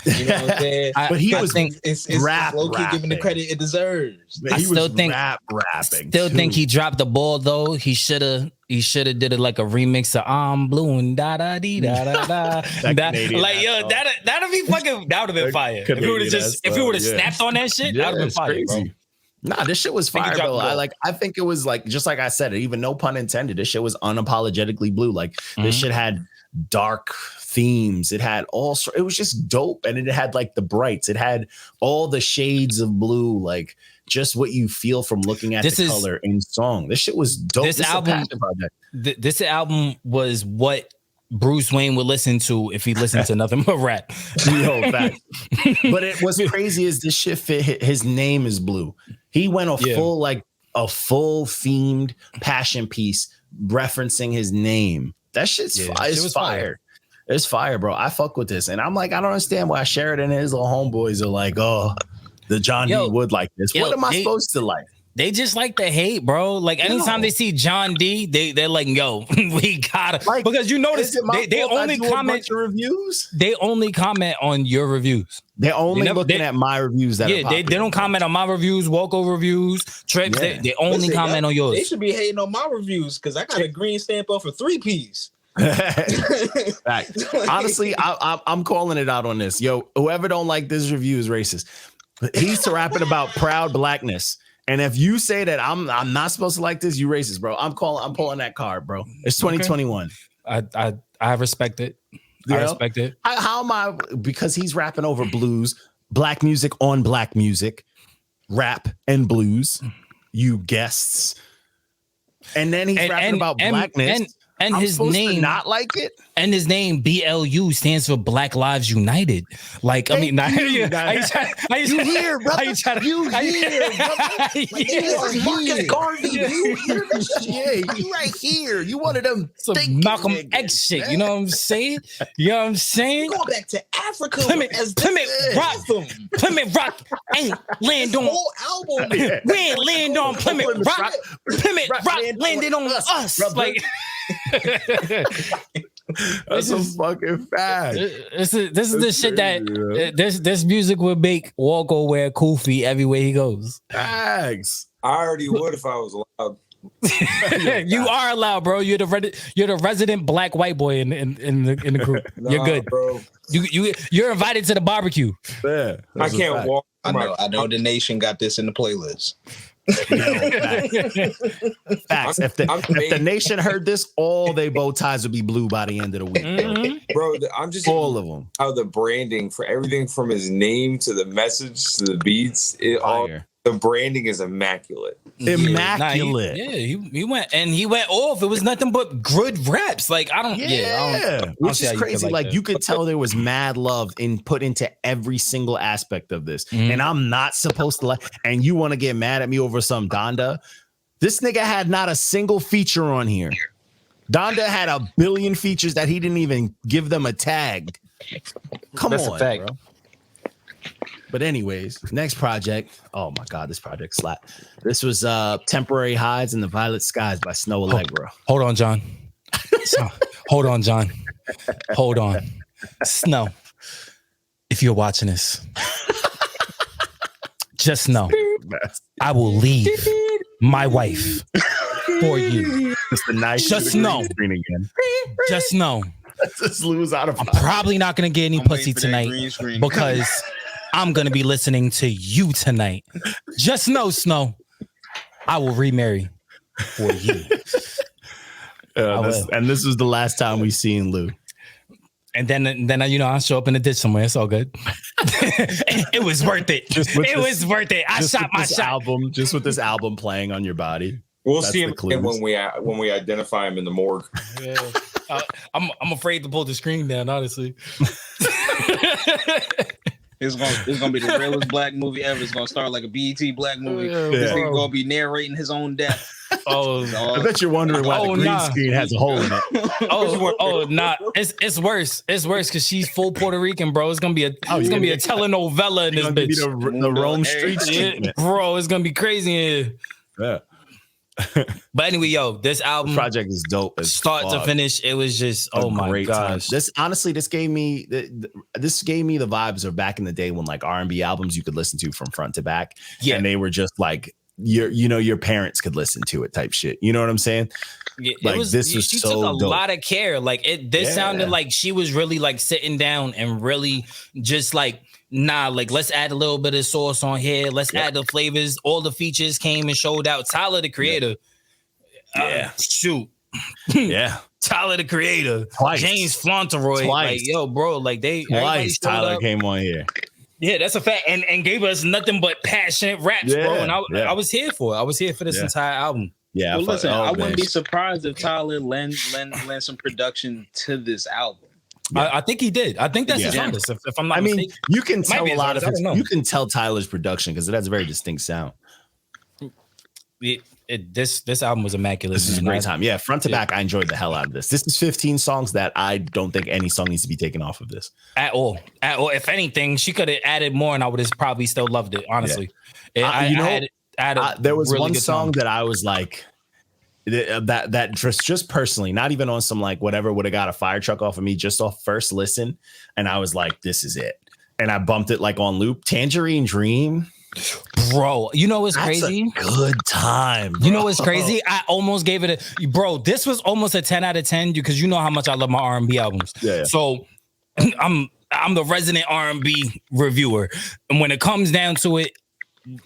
[SPEAKER 4] You know what I'm saying?
[SPEAKER 1] But he was
[SPEAKER 4] it's low-key giving the credit it deserves.
[SPEAKER 1] I still think rapping.
[SPEAKER 3] Still think he dropped the ball though. He should have did it like a remix of I'm Blue and da da dee da da da. Like yo, that'd be fucking. That would have been fire. If he would have snapped on that shit, that would have been fire, bro.
[SPEAKER 1] Nah, this shit was fire, bro. I think it was like, just like I said, even no pun intended, this shit was unapologetically blue. Like this shit had dark themes. It had it was just dope. And it had like the brights. It had all the shades of blue, like just what you feel from looking at the color in song. This shit was dope. This album was what Bruce Wayne would listen to if he listened to nothing but rap. Fact. But it was crazy as this shit fit. His name is Blue. He went a full themed passion piece referencing his name. That shit's fire. It's fire, bro. I fuck with this. And I'm like, I don't understand why Sheridan and his little homeboys are like, oh, the John D would like this. What am I supposed to like?
[SPEAKER 3] They just like to hate, bro. Like anytime they see John D, they're like, "Yo, we gotta." Like, because you notice they only comment
[SPEAKER 1] reviews.
[SPEAKER 3] They only comment on your reviews.
[SPEAKER 1] They're only looking at my reviews.
[SPEAKER 3] They don't comment on my reviews, walkover reviews, trips. Yeah. They only comment on yours.
[SPEAKER 4] They should be hating on my reviews because I got a green stamp up for 3-piece.
[SPEAKER 1] Honestly, I'm calling it out on this. Yo, whoever don't like this review is racist. He's rapping about proud blackness. And if you say that I'm not supposed to like this, you racist, bro. I'm pulling that card, bro. It's 2021.
[SPEAKER 3] Okay. I respect it. I respect it.
[SPEAKER 1] How am I? Because he's rapping over blues, black music on black music, rap and blues. You guests, and then he's rapping about blackness.
[SPEAKER 3] And his name,
[SPEAKER 1] not like it.
[SPEAKER 3] And his name BLU stands for Black Lives United. Like, I mean,
[SPEAKER 1] you hear, brother? You hear this shit? You right here. You one of them
[SPEAKER 3] Malcolm X shit. You know what I'm saying? You know what I'm saying?
[SPEAKER 4] Going back to Africa.
[SPEAKER 3] Plymouth Rock ain't land on
[SPEAKER 4] whole album.
[SPEAKER 3] We ain't land on Plymouth Rock. Plymouth Rock landed on us.
[SPEAKER 1] Brother.
[SPEAKER 3] Like.
[SPEAKER 1] That's a fucking fact.
[SPEAKER 3] This is the shit that this music would make Walko wear Koofy everywhere he goes.
[SPEAKER 1] Facts.
[SPEAKER 5] I already would if I was allowed.
[SPEAKER 3] You are allowed, bro. You're the resident black white boy in the group. You're good, bro. You're invited to the barbecue.
[SPEAKER 1] Yeah,
[SPEAKER 5] I can't walk.
[SPEAKER 4] I know the nation got this in the playlist.
[SPEAKER 1] Facts. If the nation heard this, all their bow ties would be blue by the end of the week.
[SPEAKER 5] Bro, I'm just
[SPEAKER 1] all of them.
[SPEAKER 5] How the branding for everything from his name to the message to the beats, the branding is immaculate.
[SPEAKER 1] Immaculate.
[SPEAKER 3] He went off. It was nothing but good raps. Like I don't.
[SPEAKER 1] Which is crazy. Like you could tell there was mad love put into every single aspect of this. And I'm not supposed to like. And you want to get mad at me over some Donda? This nigga had not a single feature on here. Donda had a billion features that he didn't even give them a tag. Come on, bro. But anyways, next project. Oh my God, this project slapped. This was Temporary Hides in the Violet Skies by Snoh Aalegra.
[SPEAKER 3] Hold on, John. Hold on, John. Hold on. Snoh, if you're watching this, just know I will leave my wife for you. Just know. Just know.
[SPEAKER 1] Just lose out of.
[SPEAKER 3] I'm probably not gonna get any pussy tonight because I'm gonna be listening to you tonight. Just know, Snoh, I will remarry for you.
[SPEAKER 1] And this was the last time we seen Lou.
[SPEAKER 3] And then I show up in the ditch somewhere. It's all good. It was worth it. It was worth it. I shot my shot.
[SPEAKER 1] Just with this album playing on your body.
[SPEAKER 5] We'll see him when we identify him in the morgue.
[SPEAKER 3] Yeah. I'm afraid to pull the screen down, honestly.
[SPEAKER 4] It's gonna be the realest black movie ever. It's gonna start like a BET black movie. This nigga gonna be narrating his own death.
[SPEAKER 1] I bet you're wondering why the green screen has a hole in it.
[SPEAKER 3] Nah. It's worse. It's worse because she's full Puerto Rican, bro. It's gonna be a telenovela in this bitch.
[SPEAKER 1] The Rome Streets,
[SPEAKER 3] bro. It's gonna be crazy in here.
[SPEAKER 1] Yeah.
[SPEAKER 3] But anyway, yo, this album
[SPEAKER 1] project is dope.
[SPEAKER 3] Start to finish, it was just my gosh.
[SPEAKER 1] This gave me the vibes of back in the day when like R&B albums you could listen to from front to back. Yeah, and they were just like your parents could listen to it type shit. You know what I'm saying?
[SPEAKER 3] Yeah,
[SPEAKER 1] she
[SPEAKER 3] took a lot of care. Like this sounded like she was really like sitting down and really just like, nah, like let's add a little bit of sauce on here. Let's add the flavors. All the features came and showed out. Tyler, the creator. Shoot.
[SPEAKER 1] Yeah.
[SPEAKER 3] Tyler, the creator.
[SPEAKER 1] Twice.
[SPEAKER 3] James Fauntleroy. Like, yo, bro, like they
[SPEAKER 1] twice Tyler came on here.
[SPEAKER 3] Yeah, that's a fact. And gave us nothing but passionate raps, bro. And I was here for it. I was here for this entire album.
[SPEAKER 1] Yeah.
[SPEAKER 4] Well, listen, I wouldn't be surprised if Tyler lend some production to this album.
[SPEAKER 3] Yeah. I think he did. I think that's his artist. If I'm not mistaken.
[SPEAKER 1] You can tell a lot of his, you can tell Tyler's production because it has a very distinct sound.
[SPEAKER 3] This album was immaculate.
[SPEAKER 1] This is a great time. Yeah, front to back, I enjoyed the hell out of this. This is 15 songs that I don't think any song needs to be taken off of this.
[SPEAKER 3] At all. If anything, she could have added more and I would have probably still loved it, honestly. Yeah.
[SPEAKER 1] There was really one song that I was like, that just personally, not even on some like whatever would have got a fire truck off of me, just off first listen. And I was like, this is it. And I bumped it like on loop. Tangerine Dream.
[SPEAKER 3] Bro, you know what's crazy?
[SPEAKER 1] A good time. Bro.
[SPEAKER 3] You know what's crazy? I almost gave it bro. This was almost a 10 out of 10 because you know how much I love my R&B albums.
[SPEAKER 1] Yeah.
[SPEAKER 3] So I'm the resident R&B reviewer, and when it comes down to it,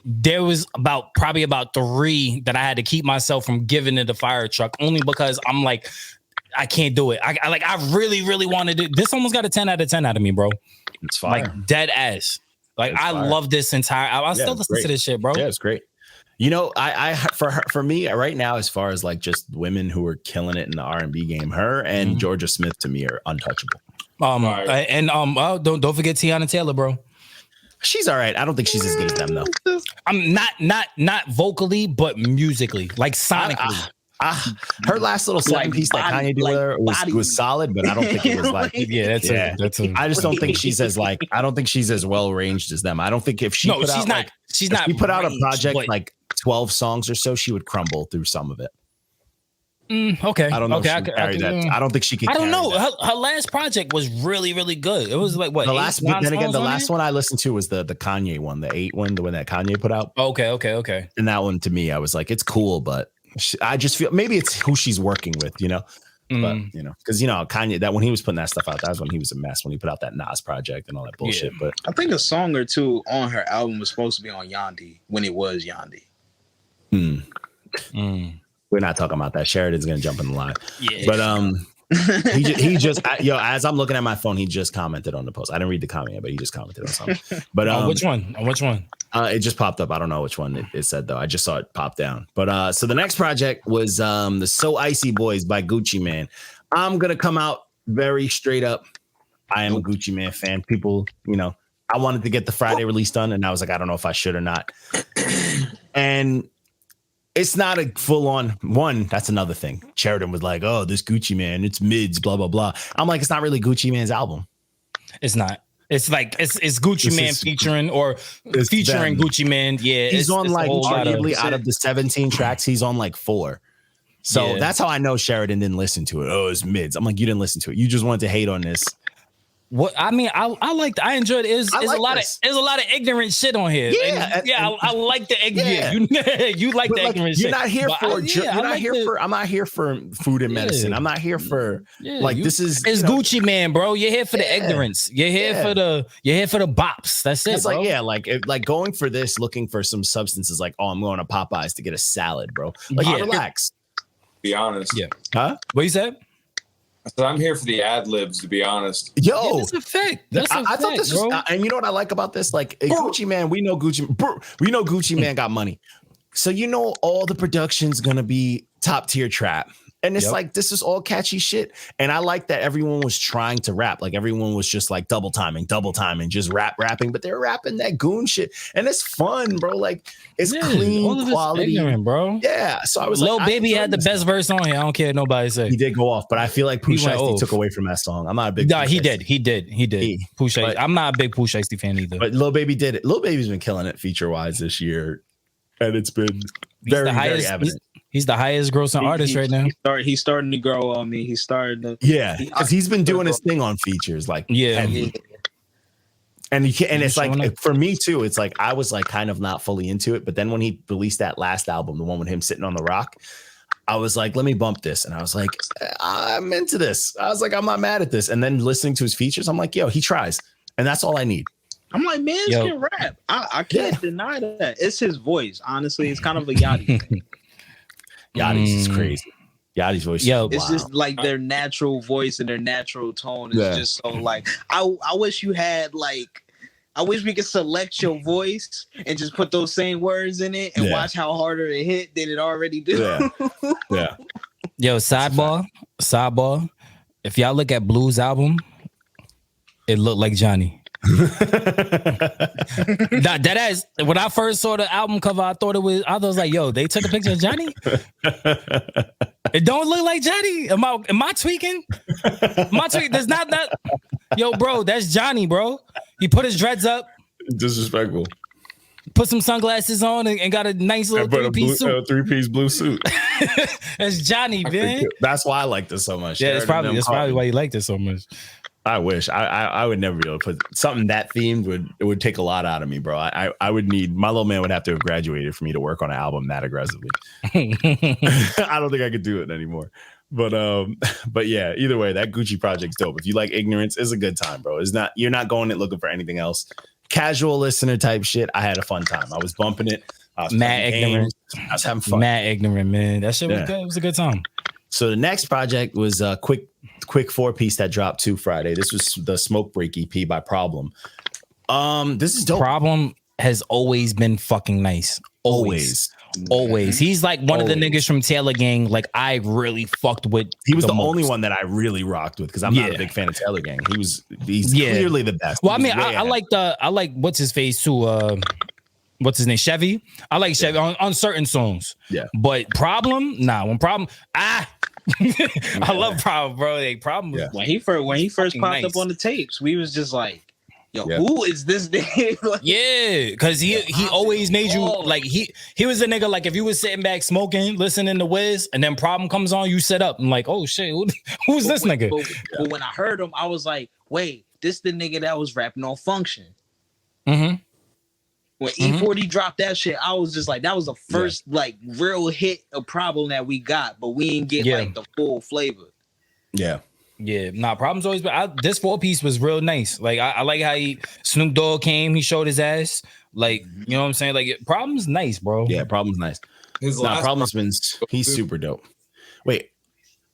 [SPEAKER 3] there was probably about 3 that I had to keep myself from giving it a fire truck, only because I'm like, I can't do it. I really, really wanted it. This almost got a 10 out of 10 out of me, bro.
[SPEAKER 1] It's fire.
[SPEAKER 3] Like dead ass. Like I love this entire. I still listen to this shit, bro.
[SPEAKER 1] Yeah, it's great. You know, for me right now, as far as like just women who are killing it in the R&B game, her and Georgia Smith to me are untouchable.
[SPEAKER 3] Don't forget Tiana Taylor, bro.
[SPEAKER 1] She's all right. I don't think she's as good as them though.
[SPEAKER 3] I'm not vocally, but musically, like sonically.
[SPEAKER 1] Her last little 7-piece that Kanye did with her was solid, but I don't think it was like that's it. I just don't think she's as I don't think she's as well ranged as them. I don't think if she put out she put out a project like 12 songs or so, she would crumble through some of it.
[SPEAKER 3] Okay.
[SPEAKER 1] I don't know. I don't think she could.
[SPEAKER 3] I don't know. Her last project was really, really good. It was like what?
[SPEAKER 1] The last one I listened to was the Kanye one, the 8 one, the one that Kanye put out.
[SPEAKER 3] Okay.
[SPEAKER 1] And that one to me, I was like, it's cool, but I just feel maybe it's who she's working with, you know. But you know, because Kanye, that when he was putting that stuff out, that was when he was a mess. When he put out that Nas project and all that bullshit. Yeah. But
[SPEAKER 4] I think a song or two on her album was supposed to be on Yandhi when it was Yandhi.
[SPEAKER 1] We're not talking about that. Sheridan's gonna jump in the line. Yeah. But he just as I'm looking at my phone, he just commented on the post. I didn't read the comment, but he just commented on something. But
[SPEAKER 3] which one?
[SPEAKER 1] It just popped up. I don't know which one it said though. I just saw it pop down. But so the next project was the So Icy Boys by Gucci Mane. I'm gonna come out very straight up. I am a Gucci Mane fan. People, I wanted to get the Friday release done, and I was like, I don't know if I should or not. And it's not a full-on one. That's another thing. Sheridan was like, oh, this Gucci Mane, it's mids, blah, blah, blah. I'm like, it's not really Gucci Mane's album.
[SPEAKER 3] It's not. It's like, it's Gucci Mane featuring
[SPEAKER 1] them.
[SPEAKER 3] Gucci Mane. Yeah.
[SPEAKER 1] He's on like, arguably out of the 17 tracks, he's on like 4. So that's how I know Sheridan didn't listen to it. Oh, it's mids. I'm like, you didn't listen to it. You just wanted to hate on this.
[SPEAKER 3] What I mean, I enjoyed it. There's a lot of ignorant shit on here.
[SPEAKER 1] Yeah,
[SPEAKER 3] I like the ignorant.
[SPEAKER 1] Yeah.
[SPEAKER 3] You like the ignorant shit.
[SPEAKER 1] You're not here for. I'm not here for food and medicine. I'm not here for this is.
[SPEAKER 3] It's Gucci Man, bro. You're here for the ignorance. You're here for the bops. That's it.
[SPEAKER 1] It's
[SPEAKER 3] bro.
[SPEAKER 1] like going for this, looking for some substance is like, oh, I'm going to Popeyes to get a salad, bro. Like, relax.
[SPEAKER 5] Be honest.
[SPEAKER 3] Yeah.
[SPEAKER 1] Huh?
[SPEAKER 3] What you said?
[SPEAKER 5] I said I'm here for the ad libs, to be honest.
[SPEAKER 1] Yo,
[SPEAKER 3] that's a fact. That's a fact,
[SPEAKER 1] I thought this
[SPEAKER 3] bro.
[SPEAKER 1] was, and you know what I like about this? Like Gucci Man, we know Gucci Man got money, so you know all the production's gonna be top tier trap. And it's like, this is all catchy shit. And I like that everyone was trying to rap. Like everyone was just like double timing, just rapping, but they're rapping that goon shit. And it's fun, bro. Like it's clean quality,
[SPEAKER 3] ignorant, bro.
[SPEAKER 1] Yeah. So I was
[SPEAKER 3] Lil
[SPEAKER 1] like,
[SPEAKER 3] Baby had the best verse on here. I don't care what nobody say.
[SPEAKER 1] He did go off, but I feel like Pooh Shiesty took away from that song. I'm not a big
[SPEAKER 3] He did. Pooh Shiesty. I'm not a big Pooh Shiesty fan either.
[SPEAKER 1] But Lil Baby did it. Lil Baby's been killing it feature-wise this year. And it's been very evident.
[SPEAKER 3] He's the highest grossing artist right now.
[SPEAKER 4] He's starting to grow on me. He's starting to
[SPEAKER 1] because he's been doing his thing on features, like heavy. And it's like for me too. It's like I was like kind of not fully into it, but then when he released that last album, the one with him sitting on the rock, I was like, let me bump this, and I was like, I'm into this. I was like, I'm not mad at this. And then listening to his features, I'm like, yo, he tries, and that's all I need.
[SPEAKER 4] I'm like, Manz can rap. I can't deny that. It's his voice. Honestly, it's kind of a Yachty thing.
[SPEAKER 1] Yachty's is crazy. Yachty's voice.
[SPEAKER 4] It's just like their natural voice and their natural tone is just so like. I wish you had like. I wish we could select your voice and just put those same words in it and watch how harder it hit than it already do.
[SPEAKER 1] Yeah.
[SPEAKER 3] Yo, sidebar. If y'all look at Blue's album, it looked like Johnny. That is when I first saw the album cover, I was like, yo, they took a picture of Johnny. It don't look like Johnny. Am I tweaking? There's not that. Yo, bro, that's Johnny, bro. He put his dreads up.
[SPEAKER 1] Disrespectful.
[SPEAKER 3] Put some sunglasses on and got a nice little three-piece suit.
[SPEAKER 1] Three-piece blue suit.
[SPEAKER 3] That's Johnny, man.
[SPEAKER 1] That's why I like this so much.
[SPEAKER 3] Yeah, that's probably why you like this so much.
[SPEAKER 1] I wish I would never be able to put something that themed would take a lot out of me, bro. I would need, my little man would have to have graduated for me to work on an album that aggressively. I don't think I could do it anymore. But yeah, either way, that Gucci project's dope. If you like ignorance, it's a good time, bro. You're not going it looking for anything else. Casual listener type shit. I had a fun time. I was bumping it. I was
[SPEAKER 3] mad ignorant.
[SPEAKER 1] I was having fun.
[SPEAKER 3] Mad ignorant, man. That shit was good. It was a good time.
[SPEAKER 1] So the next project was a quick 4-piece that dropped Friday. This was the Smoke Break EP by Problem. This is dope.
[SPEAKER 3] Problem has always been fucking nice. Always. He's like one of the niggas from Taylor Gang. Like I really fucked with.
[SPEAKER 1] He was the only one that I really rocked with because I'm not a big fan of Taylor Gang. He's clearly the best.
[SPEAKER 3] Well, I mean, I like what's his face too. What's his name? Chevy. I like Chevy on certain songs. Yeah. But Problem, when Problem, I love Problem, bro. Like Problem was
[SPEAKER 4] when he first popped up on the tapes, we was just like, yo, who is this nigga? Like,
[SPEAKER 3] because he always made you like he was a nigga like if you was sitting back smoking, listening to Wiz, and then Problem comes on, you sit up and like, oh shit, who's this nigga?
[SPEAKER 4] But when I heard him, I was like, wait, this the nigga that was rapping on Function.
[SPEAKER 3] Mm-hmm.
[SPEAKER 4] When E40 dropped that shit, I was just like, that was the first like real hit of Problem that we got, but we didn't get like the full flavor.
[SPEAKER 1] Yeah.
[SPEAKER 3] Yeah, Problem's always been. This 4-piece was real nice. Like I like how Snoop Dogg came, he showed his ass. Like you know what I'm saying. Like Problem's nice, bro.
[SPEAKER 1] Yeah, Problem's nice. Problem's been he's super dope. Wait,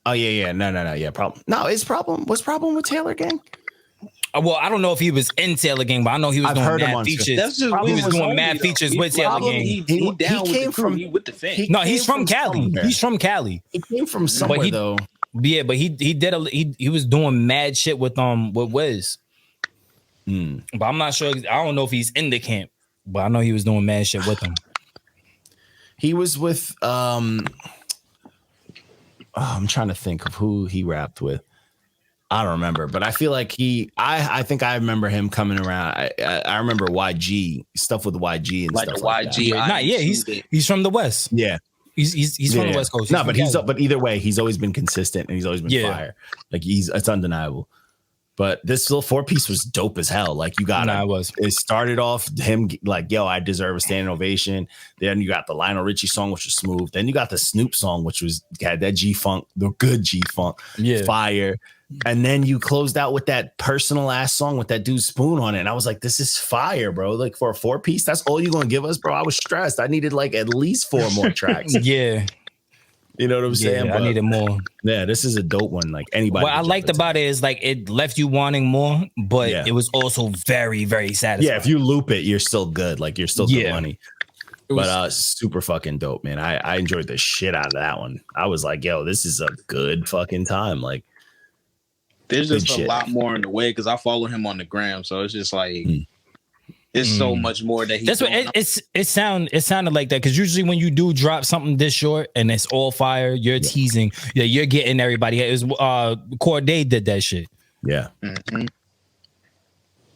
[SPEAKER 1] oh yeah, no, yeah, Problem. No, what's Problem with Taylor Gang?
[SPEAKER 3] Well, I don't know if he was in Taylor Gang, but I know he was doing mad features.
[SPEAKER 4] That's just
[SPEAKER 3] he was doing mad features with Taylor Gang.
[SPEAKER 4] He came from with the fan.
[SPEAKER 3] No, he's from Cali. He's from Cali.
[SPEAKER 1] He came from somewhere though.
[SPEAKER 3] Yeah, but he was doing mad shit with Wiz. But I'm not sure. I don't know if he's in the camp, but I know he was doing mad shit with him.
[SPEAKER 1] He was with I'm trying to think of who he rapped with. I don't remember, but I feel like I think I remember him coming around. I remember YG stuff with YG and
[SPEAKER 4] like
[SPEAKER 1] stuff
[SPEAKER 4] the
[SPEAKER 1] like
[SPEAKER 4] YG.
[SPEAKER 3] He's from the West.
[SPEAKER 1] Yeah.
[SPEAKER 3] He's from the West Coast.
[SPEAKER 1] No, but but either way, he's always been consistent and he's always been fire. Like it's undeniable. But this little 4-piece was dope as hell. Like you got it started off him like, yo, I deserve a standing ovation. Then you got the Lionel Richie song, which was smooth. Then you got the Snoop song, which had that G-Funk, the good G-Funk, fire. And then you closed out with that personal ass song with that dude Spoon on it. And I was like, this is fire, bro. Like for a 4-piece, that's all you're gonna give us, bro. I was stressed. I needed like at least 4 more tracks.
[SPEAKER 3] Yeah.
[SPEAKER 1] You know what I'm saying?
[SPEAKER 3] I needed more.
[SPEAKER 1] Yeah, this is a dope one. Like anybody.
[SPEAKER 3] What I liked about it is like it left you wanting more, but it was also very, very satisfying.
[SPEAKER 1] Yeah, if you loop it, you're still good. Like you're still good money. But super fucking dope, man. I enjoyed the shit out of that one. I was like, yo, this is a good fucking time. Like
[SPEAKER 4] there's just a lot more in the way because I follow him on the gram, so it's just like it's so much more that he.
[SPEAKER 3] That's what it sounded like that because usually when you do drop something this short and it's all fire, you're teasing. Yeah, you're getting everybody. It was Corday did that shit.
[SPEAKER 1] Yeah. Mm-hmm.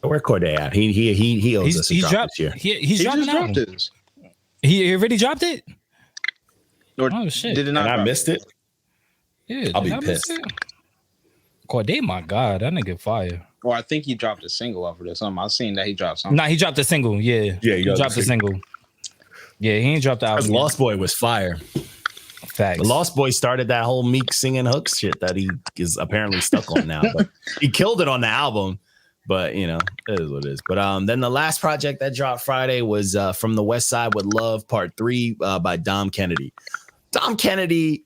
[SPEAKER 1] Where Corday at? He owes us a drop this year.
[SPEAKER 3] He's dropping out. He already dropped it. Oh shit!
[SPEAKER 4] Did it not?
[SPEAKER 1] And I missed it.
[SPEAKER 3] Yeah,
[SPEAKER 1] I'll be pissed.
[SPEAKER 3] Corday, my God, that nigga fire.
[SPEAKER 4] Or I think he dropped a single off of this. I've seen that he dropped something.
[SPEAKER 3] Nah, he dropped a single. Yeah, he dropped a single. Yeah, he ain't dropped the album.
[SPEAKER 1] Lost Boy was fire.
[SPEAKER 3] Facts.
[SPEAKER 1] The Lost Boy started that whole Meek singing hooks shit that he is apparently stuck on now. But he killed it on the album. But you know, it is what it is. But then the last project that dropped Friday was From the Westside with Love Part 3 by Dom Kennedy. Dom Kennedy.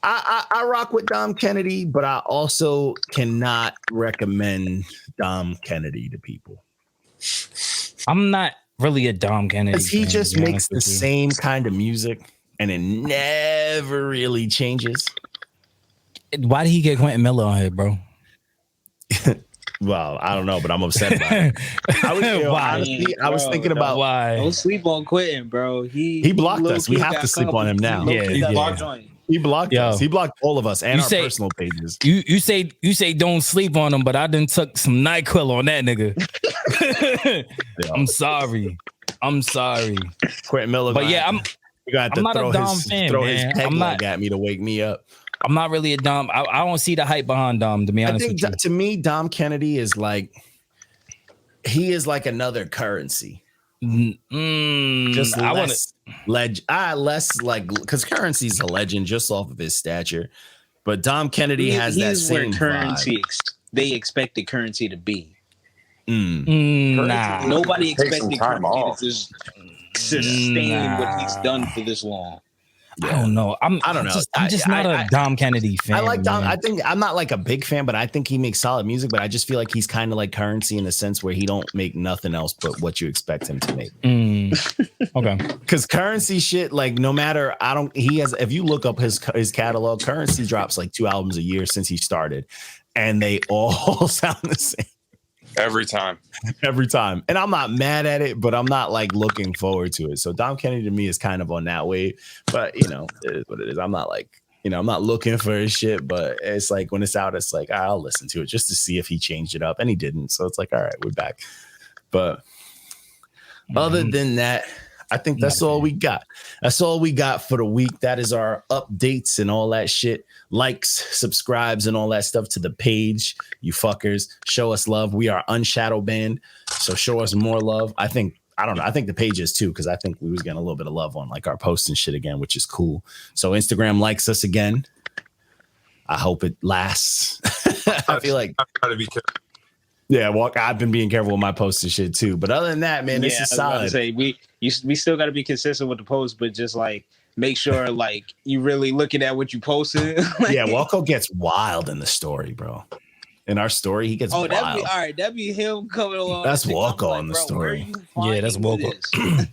[SPEAKER 1] I rock with Dom Kennedy, but I also cannot recommend Dom Kennedy to people.
[SPEAKER 3] I'm not really a Dom Kennedy.
[SPEAKER 1] Because he just makes the same kind of music and it never really changes.
[SPEAKER 3] Why did he get Quentin Miller on here, bro?
[SPEAKER 1] Well, I don't know, but I'm upset about it. I was thinking about
[SPEAKER 3] why.
[SPEAKER 4] Don't sleep on Quentin, bro.
[SPEAKER 1] He blocked us. We have to sleep on him now. He blocked us. He blocked all of us and our personal pages.
[SPEAKER 3] You say don't sleep on him, but I done took some NyQuil on that nigga. I'm sorry.
[SPEAKER 1] Quentin Miller.
[SPEAKER 3] But yeah, I'm not a Dom fan,
[SPEAKER 1] throw
[SPEAKER 3] man.
[SPEAKER 1] his peg leg at me to wake me up.
[SPEAKER 3] I'm not really a Dom. I don't see the hype behind Dom, to be honest with you.
[SPEAKER 1] To me, Dom Kennedy is like another Currency. Just less like because Currency's a legend just off of his stature, but Dom Kennedy has that same
[SPEAKER 4] Currency
[SPEAKER 1] vibe.
[SPEAKER 4] They expected Currency to be.
[SPEAKER 3] Nah,
[SPEAKER 4] nobody expected Currency to sustain what he's done for this long.
[SPEAKER 3] I don't know. I don't know. I'm just not a Dom Kennedy fan.
[SPEAKER 1] I like Dom. I think I'm not like a big fan, but I think he makes solid music. But I just feel like he's kind of like Currency in the sense where he don't make nothing else but what you expect him to make.
[SPEAKER 3] Okay.
[SPEAKER 1] Because Currency shit, like no matter, if you look up his catalog, Currency drops like 2 albums a year since he started, and they all sound the same.
[SPEAKER 5] Every time.
[SPEAKER 1] And I'm not mad at it, but I'm not like looking forward to it. So Dom Kennedy to me is kind of on that wave, but you know, it is what it is. I'm not like, you know, I'm not looking for his shit, but it's like when it's out, it's like, I'll listen to it just to see if he changed it up. And he didn't. So it's like, all right, we're back. But other than that, I think that's all we got. That's all we got for the week. That is our updates and all that shit. Likes, subscribes, and all that stuff to the page. You fuckers, show us love. We are unshadow banned, so show us more love. I think the page is too, because I think we was getting a little bit of love on like our posts and shit again, which is cool. So Instagram likes us again. I hope it lasts. I feel like
[SPEAKER 5] I'm trying to be careful.
[SPEAKER 1] Yeah, I've been being careful with my posts and shit too. But other than that, man, this is solid.
[SPEAKER 4] We still got to be consistent with the posts, but just like make sure like you really looking at what you posted.
[SPEAKER 1] Yeah, Walco gets wild in the story, bro. In our story, he gets wild.
[SPEAKER 4] That'd be him coming along.
[SPEAKER 1] That's Walco on the story.
[SPEAKER 3] Yeah, that's Walco.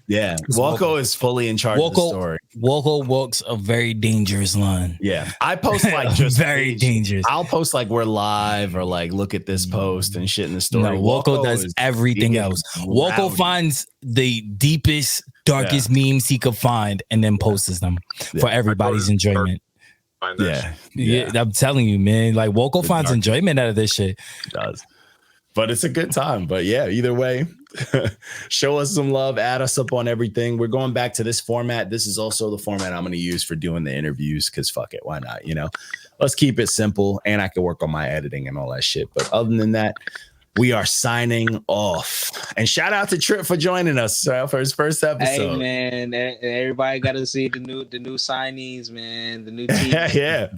[SPEAKER 1] Yeah, Walco is fully in charge of the story.
[SPEAKER 3] Walco walks a very dangerous line.
[SPEAKER 1] Yeah, I post like just
[SPEAKER 3] very dangerous.
[SPEAKER 1] I'll post like we're live or like look at this post and shit in the story.
[SPEAKER 3] No, Walco does everything else. Walco finds the deepest, darkest memes he could find and then posts them for everybody's enjoyment.
[SPEAKER 1] Yeah,
[SPEAKER 3] I'm telling you, man. Like Walco finds enjoyment out of this shit.
[SPEAKER 1] He does. but it's a good time. But yeah, either way, show us some love, add us up on everything. We're going back to this format. This is also the format I'm going to use for doing the interviews because fuck it, why not? You know, let's keep it simple, and I can work on my editing and all that shit. But other than that, we are signing off. And shout out to Trip for joining us for his first episode.
[SPEAKER 4] Hey man, everybody got to see the new signees, man. The new team.
[SPEAKER 1] Yeah.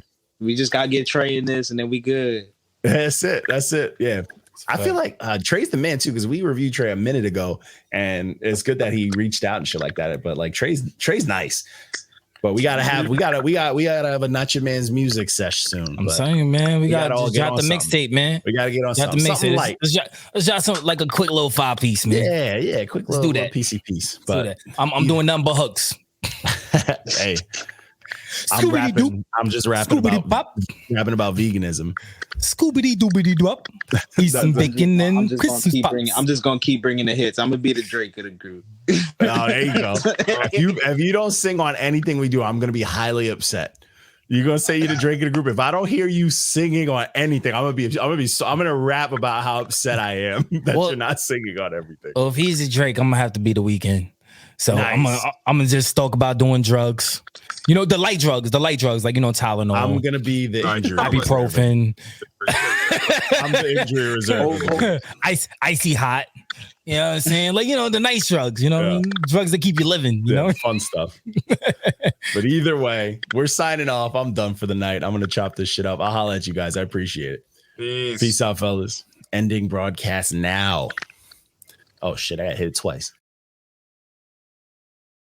[SPEAKER 4] We just gotta get Trey in this, and then we good.
[SPEAKER 1] That's it. Yeah. I feel like Trey's the man too, because we reviewed Trey a minute ago, and it's good that he reached out and shit like that. But like Trey's nice. But we gotta have a Not Your Man's music sesh soon.
[SPEAKER 3] I'm saying, man, we gotta drop the mixtape, man.
[SPEAKER 1] We gotta get on something light.
[SPEAKER 3] Let's drop some like a quick little 5-piece, man.
[SPEAKER 1] Yeah, quick little piecey piece. But
[SPEAKER 3] I'm doing nothing but hooks.
[SPEAKER 1] Hey, I'm just rapping about veganism.
[SPEAKER 3] Scoobity doobity dop. He's some bacon and Christmas pops.
[SPEAKER 4] I'm just gonna keep bringing the hits. I'm gonna be the Drake of the group.
[SPEAKER 1] Oh, there you go. If you don't sing on anything we do, I'm gonna be highly upset. You're gonna say you're the Drake of the group. If I don't hear you singing on anything, I'm gonna rap about how upset I am that you're not singing on everything.
[SPEAKER 3] Well, if he's a Drake, I'm gonna have to be the Weeknd. So nice. I'm gonna just talk about doing drugs. You know, the light drugs, like, you know, Tylenol.
[SPEAKER 1] I'm gonna be the injury
[SPEAKER 3] ibuprofen.
[SPEAKER 1] I'm the injury reserve.
[SPEAKER 3] Icy hot. You know what I'm saying? Like, you know, the nice drugs, you know what I mean? Drugs that keep you living, you know?
[SPEAKER 1] Fun stuff. But either way, we're signing off. I'm done for the night. I'm gonna chop this shit up. I'll holler at you guys. I appreciate it. Peace out, fellas. Ending broadcast now. Oh shit, I got hit twice.